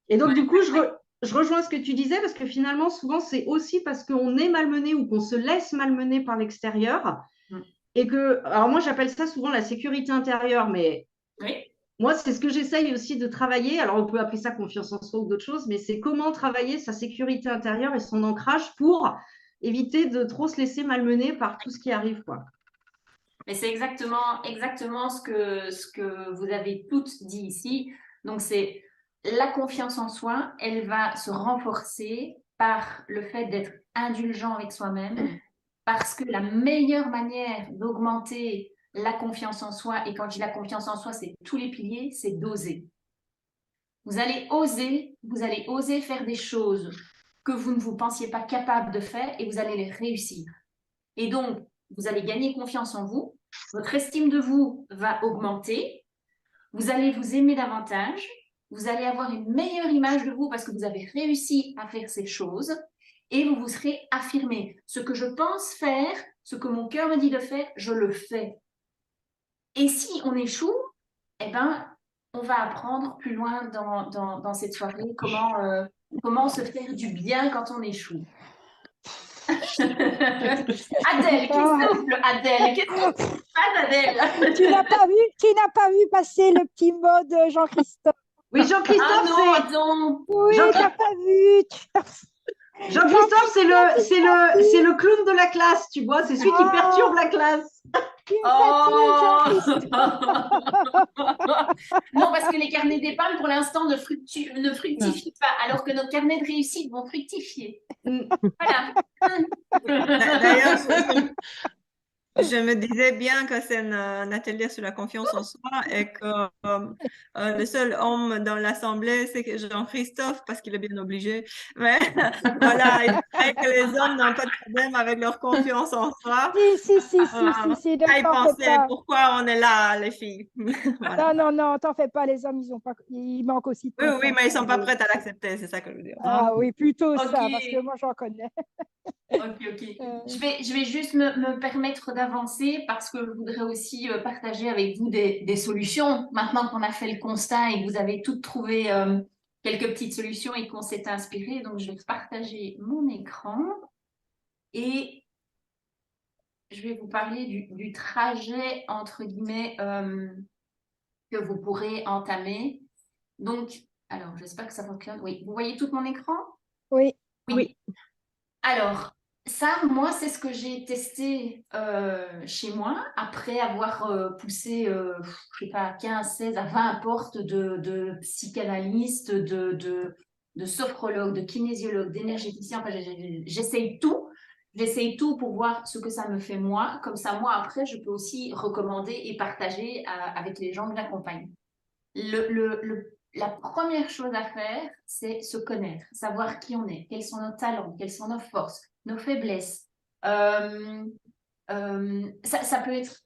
Speaker 6: Et donc, du coup, je rejoins ce que tu disais parce que finalement, souvent, c'est aussi parce qu'on est malmené ou qu'on se laisse malmener par l'extérieur. Et que, alors moi, j'appelle ça souvent la sécurité intérieure, mais moi, c'est ce que j'essaye aussi de travailler. Alors, on peut appeler ça confiance en soi ou d'autres choses, mais c'est comment travailler sa sécurité intérieure et son ancrage pour éviter de trop se laisser malmener par tout ce qui arrive, quoi.
Speaker 2: Mais c'est exactement ce que vous avez toutes dit ici. Donc, c'est la confiance en soi, elle va se renforcer par le fait d'être indulgent avec soi-même, parce que la meilleure manière d'augmenter la confiance en soi, et quand je dis la confiance en soi, c'est tous les piliers, c'est d'oser. Vous allez oser faire des choses que vous ne vous pensiez pas capable de faire et vous allez les réussir. Et donc, vous allez gagner confiance en vous, votre estime de vous va augmenter, vous allez vous aimer davantage, vous allez avoir une meilleure image de vous parce que vous avez réussi à faire ces choses et vous vous serez affirmé. Ce que je pense faire, ce que mon cœur me dit de faire, je le fais. Et si on échoue, eh ben, on va apprendre plus loin dans cette soirée comment se faire du bien quand on échoue. Adèle, qu'est-ce que tu passes, Adèle?
Speaker 9: Tu n'as pas vu passer le petit mot de Jean-Christophe.
Speaker 6: Oui, Jean-Christophe,
Speaker 9: Oui, tu n'as pas vu.
Speaker 6: Jean-Christophe, c'est le clown de la classe, tu vois, c'est celui qui perturbe la classe.
Speaker 9: Tu me
Speaker 2: Oh
Speaker 9: fatigues, Jean-Christophe.
Speaker 2: Non, parce que les carnets d'épargne, pour l'instant, ne fructifient pas, alors que nos carnets de réussite vont fructifier. Voilà.
Speaker 11: D'ailleurs, je me disais bien que c'est un atelier sur la confiance en soi et que le seul homme dans l'assemblée, c'est Jean-Christophe parce qu'il est bien obligé. Mais voilà, il paraît que les hommes n'ont pas de problème avec leur confiance en soi.
Speaker 9: Si,
Speaker 11: À y
Speaker 9: t'en fais
Speaker 11: penser,
Speaker 9: pas.
Speaker 11: pourquoi on est là, les filles. Voilà.
Speaker 9: Non, t'en fais pas, les hommes, ils manquent aussi de
Speaker 11: Oui,
Speaker 9: confiance
Speaker 11: mais ils ne
Speaker 9: en
Speaker 11: sont pas
Speaker 9: eux.
Speaker 11: prêts à l'accepter, c'est ça que je veux dire.
Speaker 9: Ah oui, plutôt
Speaker 2: Ok.
Speaker 9: ça, parce que moi, j'en connais.
Speaker 2: Ok. Je vais juste me permettre d'avancer parce que je voudrais aussi partager avec vous des solutions. Maintenant qu'on a fait le constat et que vous avez toutes trouvé quelques petites solutions et qu'on s'est inspiré, donc je vais partager mon écran et je vais vous parler du trajet, entre guillemets, que vous pourrez entamer. Donc, alors, j'espère que ça fonctionne. Oui, vous voyez tout mon écran?
Speaker 9: Oui.
Speaker 2: Oui. Alors, ça, moi, c'est ce que j'ai testé chez moi après avoir poussé, je sais pas, 15, 16 à 20 portes de psychanalystes, de sophrologues, de kinésiologues, d'énergéticiens. Enfin, j'essaye tout. J'essaye tout pour voir ce que ça me fait moi. Comme ça, moi, après, je peux aussi recommander et partager avec les gens que j'accompagne. La première chose à faire, c'est se connaître, savoir qui on est, quels sont nos talents, quelles sont nos forces, nos faiblesses. Ça peut être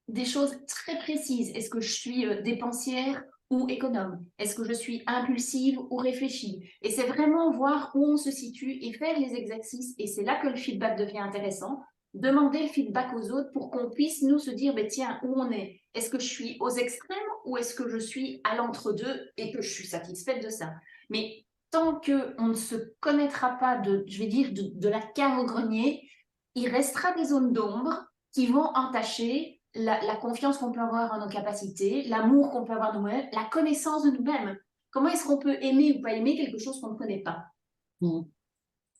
Speaker 2: des choses très précises. Est-ce que je suis dépensière ou économe? Est-ce que je suis impulsive ou réfléchie? Et c'est vraiment voir où on se situe et faire les exercices. Et c'est là que le feedback devient intéressant. Demander le feedback aux autres pour qu'on puisse nous se dire, ben, tiens, où on est? Est-ce que je suis aux extrêmes ou est-ce que je suis à l'entre-deux et que je suis satisfaite de ça? Mais tant qu'on ne se connaîtra pas je vais dire, de la cave au grenier, il restera des zones d'ombre qui vont entacher la confiance qu'on peut avoir en nos capacités, l'amour qu'on peut avoir de nous-mêmes, la connaissance de nous-mêmes. Comment est-ce qu'on peut aimer ou pas aimer quelque chose qu'on ne connaît pas?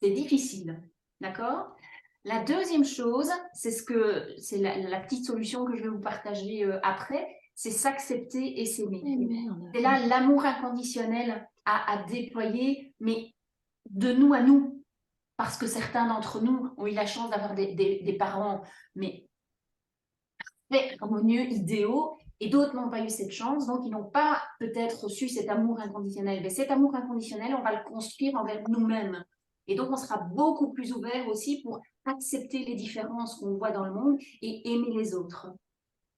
Speaker 2: C'est difficile, d'accord? La deuxième chose, c'est la petite solution que je vais vous partager après, c'est s'accepter et s'aimer. C'est là l'amour inconditionnel à déployer, mais de nous à nous, parce que certains d'entre nous ont eu la chance d'avoir des parents, mais harmonieux, idéaux, et d'autres n'ont pas eu cette chance, donc ils n'ont pas peut-être reçu cet amour inconditionnel. Mais cet amour inconditionnel, on va le construire envers nous-mêmes. Et donc, on sera beaucoup plus ouvert aussi pour accepter les différences qu'on voit dans le monde et aimer les autres.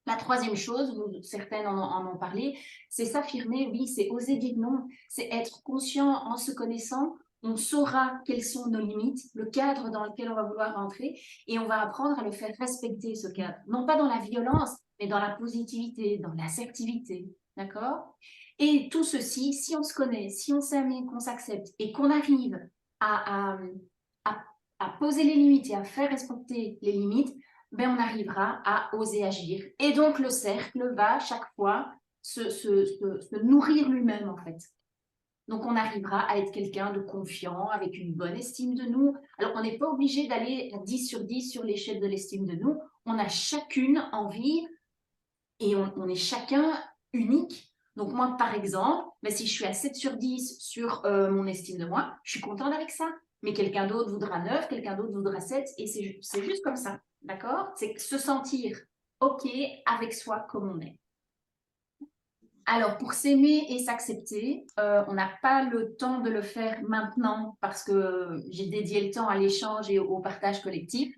Speaker 2: La troisième chose, certaines en ont parlé, c'est s'affirmer, oui, c'est oser dire non, c'est être conscient en se connaissant, on saura quelles sont nos limites, le cadre dans lequel on va vouloir rentrer, et on va apprendre à le faire respecter, ce cadre. Non pas dans la violence, mais dans la positivité, dans l'assertivité, d'accord? Et tout ceci, si on se connaît, si on s'aime, qu'on s'accepte, et qu'on arrive à poser les limites et à faire respecter les limites, ben on arrivera à oser agir. Et donc, le cercle va chaque fois se nourrir lui-même, en fait. Donc, on arrivera à être quelqu'un de confiant, avec une bonne estime de nous. Alors, on n'est pas obligé d'aller à 10 sur 10 sur l'échelle de l'estime de nous. On a chacune envie et on est chacun unique. Donc, moi, par exemple, ben, si je suis à 7 sur 10 sur mon estime de moi, je suis contente avec ça. Mais quelqu'un d'autre voudra 9, quelqu'un d'autre voudra 7, et c'est juste comme ça. D'accord? C'est se sentir OK avec soi comme on est. Alors, pour s'aimer et s'accepter, on n'a pas le temps de le faire maintenant parce que j'ai dédié le temps à l'échange et au partage collectif.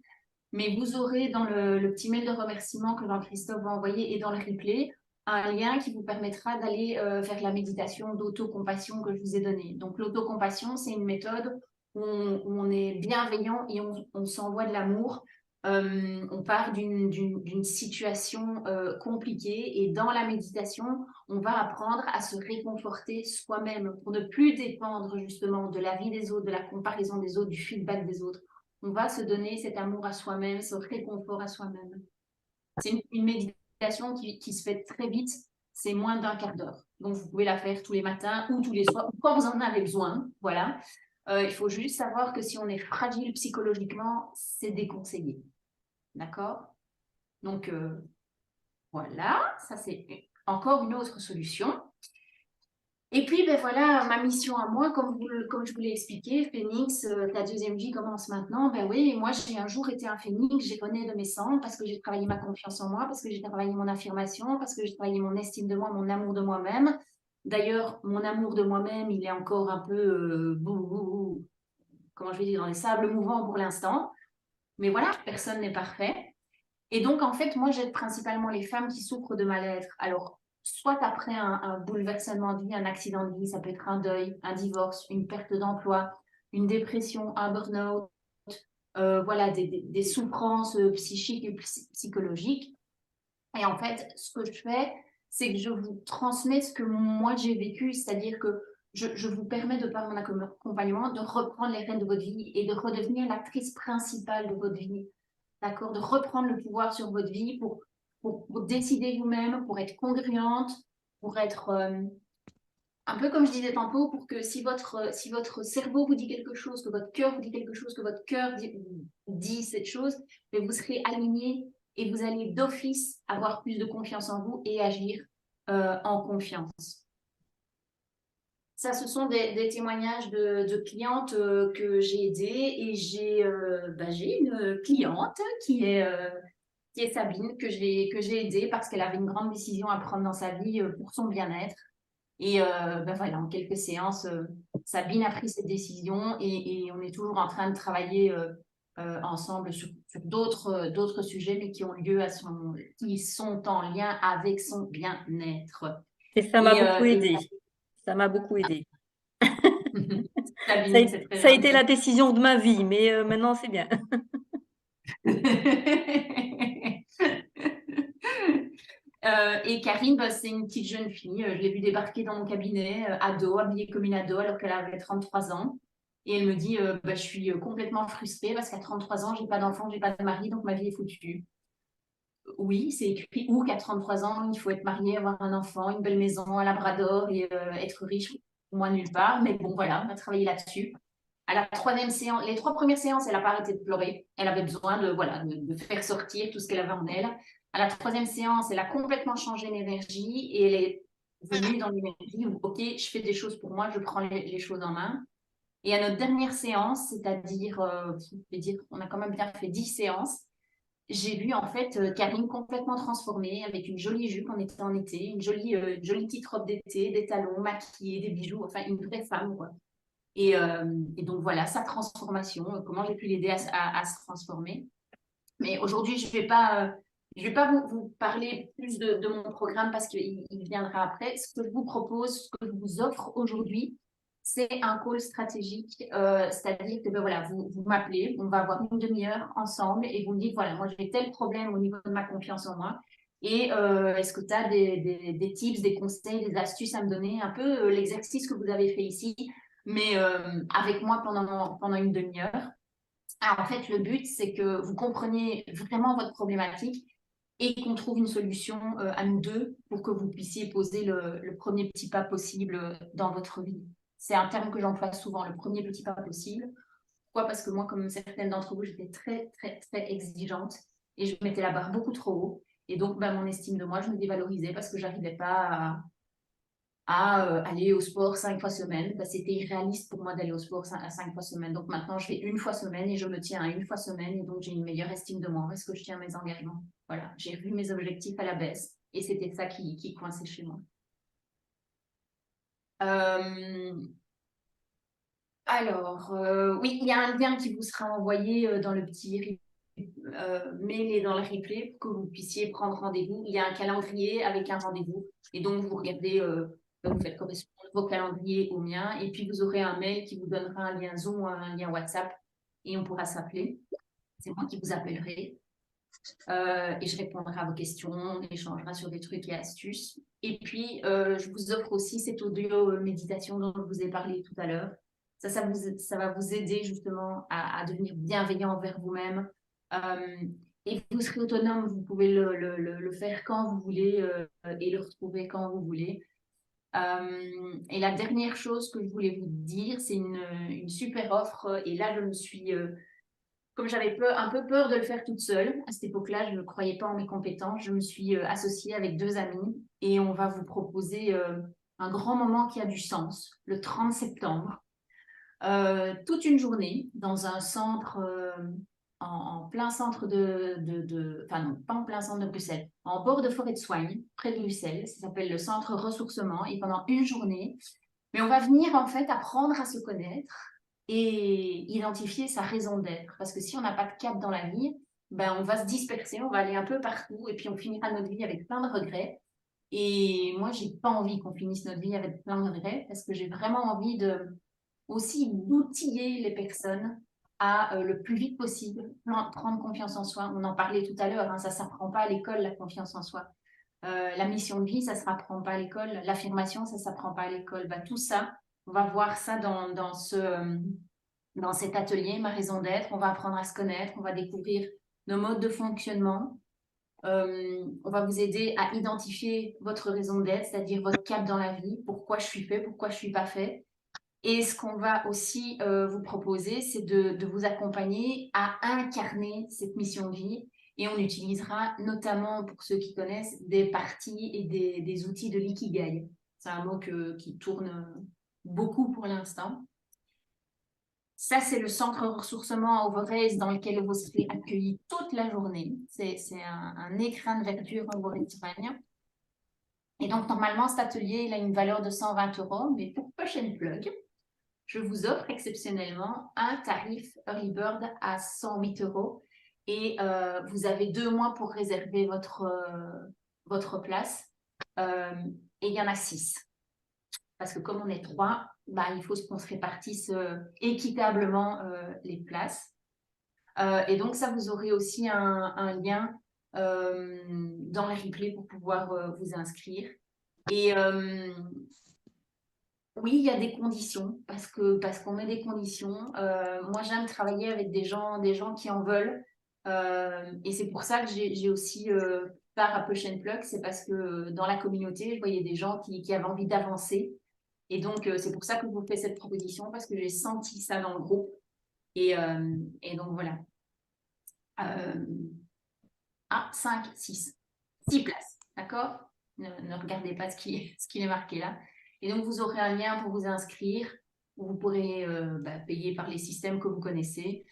Speaker 2: Mais vous aurez dans le petit mail de remerciement que Jean-Christophe va envoyer et dans le replay, un lien qui vous permettra d'aller faire la méditation d'autocompassion que je vous ai donnée. Donc, l'autocompassion, c'est une méthode où on est bienveillant et on s'envoie de l'amour. On part d'une situation compliquée et dans la méditation, on va apprendre à se réconforter soi-même pour ne plus dépendre justement de la vie des autres, de la comparaison des autres, du feedback des autres. On va se donner cet amour à soi-même, ce réconfort à soi-même. C'est une méditation qui se fait très vite, c'est moins d'un quart d'heure. Donc, vous pouvez la faire tous les matins ou tous les soirs, ou quand vous en avez besoin, voilà. Il faut juste savoir que si on est fragile psychologiquement, c'est déconseillé. D'accord? Donc, voilà, ça c'est encore une autre solution. Et puis, ben voilà, ma mission à moi, comme je vous l'ai expliqué, Phénix, ta deuxième vie commence maintenant. Ben oui, moi, j'ai un jour été un phénix, j'ai rené de mes cendres parce que j'ai travaillé ma confiance en moi, parce que j'ai travaillé mon affirmation, parce que j'ai travaillé mon estime de moi, mon amour de moi-même. D'ailleurs, mon amour de moi-même, il est encore un peu, comment je vais dire, dans les sables mouvants pour l'instant. Mais voilà, personne n'est parfait. Et donc, en fait, moi, j'aide principalement les femmes qui souffrent de mal-être. Alors, soit après un bouleversement de vie, un accident de vie, ça peut être un deuil, un divorce, une perte d'emploi, une dépression, un burn-out, voilà, des souffrances psychiques et psychologiques. Et en fait, ce que je fais, c'est que je vous transmets ce que moi j'ai vécu, c'est-à-dire que je vous permets, de par mon accompagnement, de reprendre les rênes de votre vie et de redevenir l'actrice principale de votre vie. D'accord? De reprendre le pouvoir sur votre vie pour décider vous-même, pour être congruente, pour être un peu comme je disais tantôt, pour que si votre cerveau vous dit quelque chose, que votre cœur vous dit quelque chose, que votre cœur dit cette chose, mais vous serez aligné et vous allez d'office avoir plus de confiance en vous et agir en confiance. Ça, ce sont des témoignages de clientes que j'ai aidées et j'ai une cliente qui est Sabine, que j'ai aidée parce qu'elle avait une grande décision à prendre dans sa vie pour son bien-être. Et voilà, en quelques séances, Sabine a pris cette décision et on est toujours en train de travailler ensemble sur d'autres sujets, mais qui qui sont en lien avec son bien-être.
Speaker 12: Et ça m'a beaucoup aidé. Ça m'a beaucoup aidé.
Speaker 2: Sabine,
Speaker 12: ça a été la décision de ma vie, mais maintenant c'est bien.
Speaker 2: Et Karine, c'est une petite jeune fille. Je l'ai vue débarquer dans mon cabinet, ado, habillée comme une ado, alors qu'elle avait 33 ans. Et elle me dit, je suis complètement frustrée parce qu'à 33 ans, j'ai pas d'enfant, j'ai pas de mari, donc ma vie est foutue. Oui, c'est écrit où qu'à 33 ans, il faut être marié, avoir un enfant, une belle maison, un labrador et être riche. Moi, nulle part. Mais bon, voilà, on a travaillé là-dessus. À la troisième séance, les 3 premières séances, elle n'a pas arrêté de pleurer. Elle avait besoin de faire sortir tout ce qu'elle avait en elle. À la 3e séance, elle a complètement changé d'énergie et elle est venue dans l'énergie où, OK, je fais des choses pour moi, je prends les choses en main. Et à notre dernière séance, c'est-à-dire, on a quand même bien fait 10 séances, j'ai vu en fait Karine complètement transformée avec une jolie jupe, on était en été, une jolie petite robe d'été, des talons, maquillée, des bijoux, enfin une vraie femme, quoi. Et donc voilà, sa transformation, comment j'ai pu l'aider à se transformer. Mais aujourd'hui, je vais pas vous parler plus de mon programme parce qu'il viendra après. Ce que je vous propose, ce que je vous offre aujourd'hui, c'est un call stratégique. C'est-à-dire que voilà, vous m'appelez, on va avoir une demi-heure ensemble et vous me dites, voilà, moi j'ai tel problème au niveau de ma confiance en moi. Et est-ce que tu as des tips, des conseils, des astuces à me donner? Un peu l'exercice que vous avez fait ici, mais avec moi pendant une demi-heure. Alors, en fait, le but, c'est que vous compreniez vraiment votre problématique et qu'on trouve une solution à nous deux pour que vous puissiez poser le premier petit pas possible dans votre vie. C'est un terme que j'emploie souvent, le premier petit pas possible. Pourquoi? Parce que moi, comme certaines d'entre vous, j'étais très, très, très exigeante et je mettais la barre beaucoup trop haut. Et donc, mon estime de moi, je me dévalorisais parce que je n'arrivais pas à aller au sport 5 fois semaine. C'était irréaliste pour moi d'aller au sport 5 fois semaine. Donc maintenant, je fais 1 fois semaine et je me tiens à 1 fois semaine et donc j'ai une meilleure estime de moi parce que je tiens mes engagements. Voilà, j'ai vu mes objectifs à la baisse et c'était ça qui coinçait chez moi. Oui, il y a un lien qui vous sera envoyé dans le petit mail et dans le replay pour que vous puissiez prendre rendez-vous. Il y a un calendrier avec un rendez-vous et donc vous regardez vous faites correspondre vos calendriers au mien et puis vous aurez un mail qui vous donnera un lien Zoom ou un lien WhatsApp et on pourra s'appeler. C'est moi qui vous appellerai et je répondrai à vos questions, on échangera sur des trucs et astuces. Et puis, je vous offre aussi cette audio méditation dont je vous ai parlé tout à l'heure. Ça va vous aider justement à devenir bienveillant envers vous-même. Et vous serez autonome, vous pouvez le faire quand vous voulez et le retrouver quand vous voulez. Et la dernière chose que je voulais vous dire, c'est une super offre. Et là, je me suis comme j'avais un peu peur de le faire toute seule, à cette époque-là, je ne croyais pas en mes compétences, je me suis associée avec 2 amis et on va vous proposer un grand moment qui a du sens, le 30 septembre, toute une journée dans un centre, en plein centre enfin non, pas en plein centre de Bruxelles, en bord de forêt de Soignes, près de Bruxelles. Ça s'appelle le centre ressourcement et pendant une journée, mais on va venir en fait apprendre à se connaître et identifier sa raison d'être. Parce que si on n'a pas de cap dans la vie, ben on va se disperser, on va aller un peu partout et puis on finira notre vie avec plein de regrets. Et moi, j'ai pas envie qu'on finisse notre vie avec plein de regrets parce que j'ai vraiment envie aussi d'outiller les personnes à le plus vite possible prendre confiance en soi. On en parlait tout à l'heure, hein, ça ne s'apprend pas à l'école, la confiance en soi. La mission de vie, ça ne s'apprend pas à l'école. L'affirmation, ça ne s'apprend pas à l'école. Bah, tout ça, on va voir ça dans cet atelier, ma raison d'être. On va apprendre à se connaître, on va découvrir nos modes de fonctionnement. On va vous aider à identifier votre raison d'être, c'est-à-dire votre cap dans la vie, pourquoi je suis fait, pourquoi je ne suis pas fait. Et ce qu'on va aussi vous proposer, c'est de vous accompagner à incarner cette mission de vie. Et on utilisera notamment, pour ceux qui connaissent, des parties et des outils de l'ikigai. C'est un mot qui tourne beaucoup pour l'instant. Ça, c'est le centre ressourcement à Overijse dans lequel vous serez accueillis toute la journée. C'est un écrin de verdure en Bourgogne. Et donc, normalement, cet atelier, il a une valeur de 120 €, mais pour Push and Plug, je vous offre exceptionnellement un tarif Early Bird à 108 € et vous avez 2 mois pour réserver votre place. Et il y en a 6. Parce que comme on est 3, bah, il faut qu'on se répartisse équitablement les places. Et donc, ça, vous aurez aussi un lien dans les replays pour pouvoir vous inscrire. Et oui, il y a des conditions, parce qu'on met des conditions. Moi, j'aime travailler avec des gens qui en veulent. Et c'est pour ça que j'ai aussi part à Push and Plug, c'est parce que dans la communauté, je voyais des gens qui avaient envie d'avancer. Et donc, c'est pour ça que je vous fais cette proposition, parce que j'ai senti ça dans le groupe. Et donc, voilà. 5, 6. 6 places, d'accord? Ne regardez pas ce qui est marqué là. Et donc, vous aurez un lien pour vous inscrire, où vous pourrez payer par les systèmes que vous connaissez.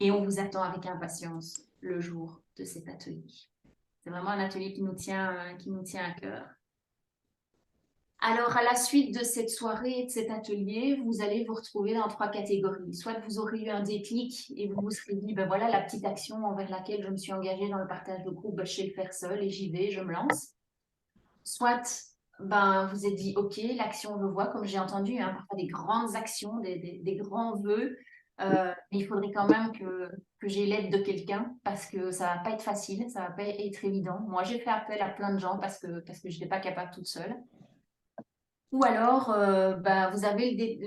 Speaker 2: Et on vous attend avec impatience le jour de cet atelier. C'est vraiment un atelier qui nous tient à cœur. Alors, à la suite de cette soirée et de cet atelier, vous allez vous retrouver dans 3 catégories. Soit vous aurez eu un déclic et vous vous serez dit, ben voilà la petite action envers laquelle je me suis engagée dans le partage de groupe, je sais le faire seule et j'y vais, je me lance. Soit vous êtes dit, ok, l'action, je vois, comme j'ai entendu, hein, parfois des grandes actions, des grands vœux, mais il faudrait quand même que j'ai l'aide de quelqu'un parce que ça ne va pas être facile, ça ne va pas être évident. Moi, j'ai fait appel à plein de gens parce que je n'étais pas capable toute seule. Ou alors, vous avez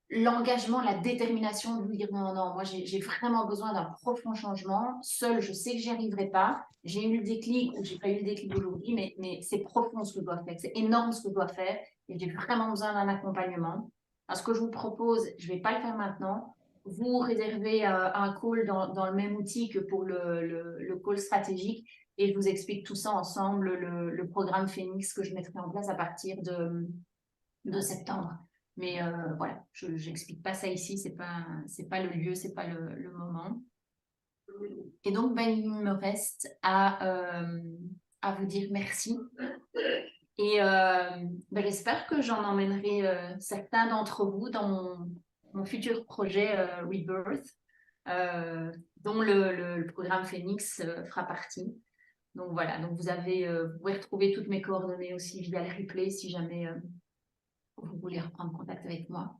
Speaker 2: l'engagement, la détermination de vous dire non, moi j'ai vraiment besoin d'un profond changement. Seule, je sais que j'y arriverai pas. J'ai eu le déclic ou j'ai pas eu le déclic aujourd'hui, mais c'est profond ce que je dois faire, c'est énorme ce que je dois faire et j'ai vraiment besoin d'un accompagnement. Alors, ce que je vous propose, je vais pas le faire maintenant. Vous réservez un call dans le même outil que pour le call stratégique et je vous explique tout ça ensemble, le programme Phoenix que je mettrai en place à partir de septembre. Mais voilà, je n'explique pas ça ici, c'est pas le lieu, c'est pas le moment. Et donc, il me reste à vous dire merci. Et j'espère que j'en emmènerai certains d'entre vous dans mon futur projet Rebirth, dont le programme Phoenix fera partie. Donc voilà, donc vous pouvez retrouver toutes mes coordonnées aussi via le replay si jamais vous voulez reprendre contact avec moi.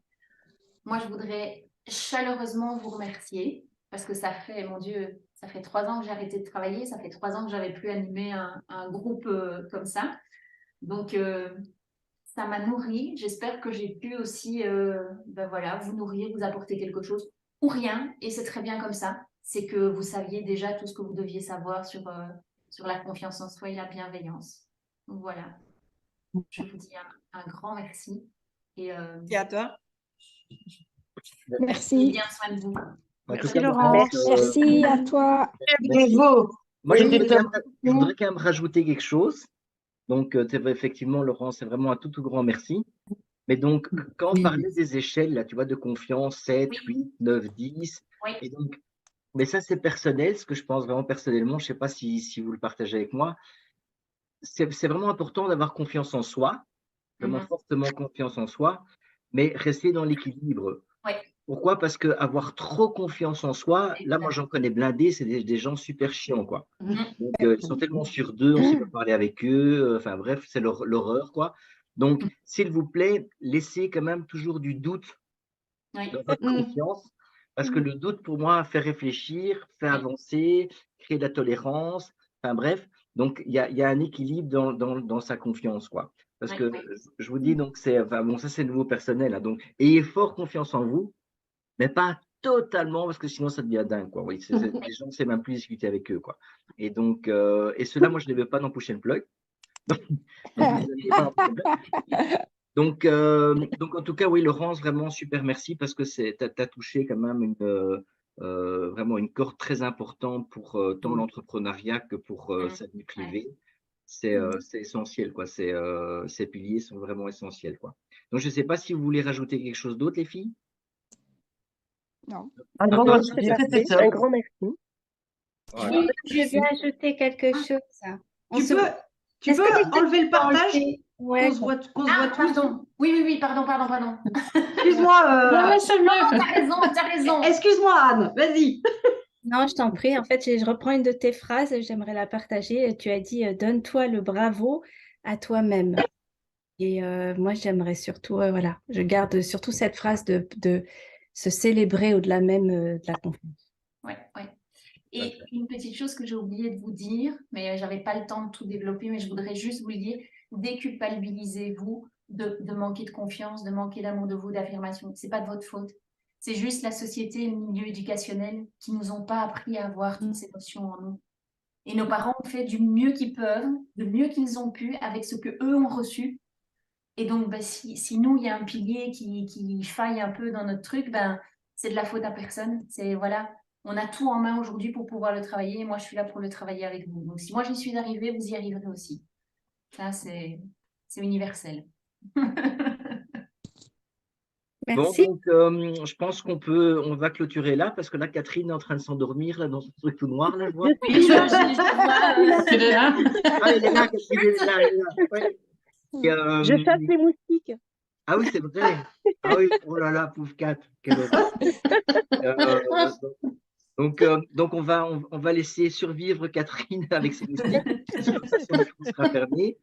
Speaker 2: Moi, je voudrais chaleureusement vous remercier parce que ça fait, mon Dieu, ça fait 3 ans que j'ai arrêté de travailler, ça fait 3 ans que j'avais plus animé un groupe comme ça. Donc, ça m'a nourri. J'espère que j'ai pu aussi vous nourrir, vous apporter quelque chose ou rien. Et c'est très bien comme ça. C'est que vous saviez déjà tout ce que vous deviez savoir sur la confiance en soi et la bienveillance. Donc voilà, je vous dis un grand merci. Et
Speaker 11: à toi.
Speaker 9: Merci.
Speaker 2: Bien soin de vous.
Speaker 1: En tout
Speaker 8: Merci
Speaker 1: cas,
Speaker 8: Laurence.
Speaker 9: Merci à toi.
Speaker 1: merci.
Speaker 3: Bravo.
Speaker 1: Moi, je
Speaker 3: C'était
Speaker 1: voudrais quand même rajouter quelque chose. Donc, effectivement, Laurent, c'est vraiment un tout grand merci. Mais donc, quand on parlait des échelles, là, tu vois, de confiance, 7, 8, 9, 10,
Speaker 2: Oui.
Speaker 1: et donc, mais ça, c'est personnel, ce que je pense vraiment personnellement, je ne sais pas si vous le partagez avec moi, c'est vraiment important d'avoir confiance en soi, vraiment fortement confiance en soi, mais rester dans l'équilibre.
Speaker 2: Oui.
Speaker 1: Pourquoi? Parce qu'avoir trop confiance en soi, là, moi, j'en connais blindés, c'est des gens super chiants, quoi. Donc, ils sont tellement sûrs d'eux, on ne sait pas parler avec eux, enfin bref, c'est l'horreur, quoi. Donc, s'il vous plaît, laissez quand même toujours du doute
Speaker 2: Oui.
Speaker 1: dans votre confiance, parce que le doute, pour moi, fait réfléchir, fait avancer, crée de la tolérance, enfin bref. Donc, il y a un équilibre dans sa confiance, quoi. Parce
Speaker 2: Oui,
Speaker 1: que
Speaker 2: oui.
Speaker 1: je vous dis, donc, enfin, bon, ça, c'est nouveau personnel, hein, donc, ayez fort confiance en vous, mais pas totalement, parce que sinon, ça devient dingue, quoi. Oui, les gens ne savent même plus discuter avec eux, quoi. Et donc, et ceux-là, moi, je ne les veux pas dans Push and Plug. Donc, vous n'allez pas dans Push and Plug. Donc, en tout cas, oui, Laurence, vraiment super merci parce que tu as touché quand même vraiment une corde très importante pour tant l'entrepreneuriat que pour sa vie privée. C'est essentiel, quoi. Ces piliers sont vraiment essentiels, quoi. Donc, je ne sais pas si vous voulez rajouter quelque chose d'autre, les filles.
Speaker 9: Non.
Speaker 3: Un grand
Speaker 10: Non,
Speaker 3: merci.
Speaker 10: c'est parfait.
Speaker 3: C'était top.
Speaker 10: Un grand merci.
Speaker 1: Voilà.
Speaker 13: Je vais ajouter quelque chose.
Speaker 6: Tu peux
Speaker 13: Est-ce que tu
Speaker 6: enlever le partage
Speaker 13: Ouais,
Speaker 6: qu'on se voit tous.
Speaker 2: Pardon. Oui, pardon.
Speaker 6: Excuse-moi.
Speaker 2: Non, t'as raison.
Speaker 6: Excuse-moi, Anne, vas-y.
Speaker 13: Non, je t'en prie. En fait, je reprends une de tes phrases, j'aimerais la partager. Tu as dit donne-toi le bravo à toi-même. Et moi, j'aimerais surtout, voilà, je garde surtout cette phrase de se célébrer au-delà même de la confiance.
Speaker 2: Ouais. Et une petite chose que j'ai oublié de vous dire, mais j'avais pas le temps de tout développer, mais je voudrais juste vous le dire, déculpabilisez-vous de manquer de confiance, de manquer d'amour de vous, d'affirmation. C'est pas de votre faute. C'est juste la société et le milieu éducationnel qui nous ont pas appris à avoir toutes ces notions en nous. Et nos parents ont fait du mieux qu'ils peuvent, du mieux qu'ils ont pu avec ce que eux ont reçu. Et donc, si nous, il y a un pilier qui faille un peu dans notre truc, c'est de la faute à personne. C'est, voilà, on a tout en main aujourd'hui pour pouvoir le travailler. Et moi, je suis là pour le travailler avec vous. Donc, si moi, j'y suis arrivée, vous y arriverez aussi. Ça, c'est universel.
Speaker 13: Merci.
Speaker 1: Bon, donc, je pense on va clôturer là, parce que là, Catherine est en train de s'endormir, là, dans ce truc tout noir, là, je vois.
Speaker 2: Oui, je vois.
Speaker 5: Elle est là.
Speaker 1: Ah, elle est là, Catherine, elle est là. Ouais. Et,
Speaker 10: Je chasse les moustiques.
Speaker 1: ah oui, c'est vrai. Ah oui, oh là là, pauvre Cat. Quelle horreur. Donc on va laisser survivre Catherine avec ses moustiques. Comme ça, son micro sera fermé.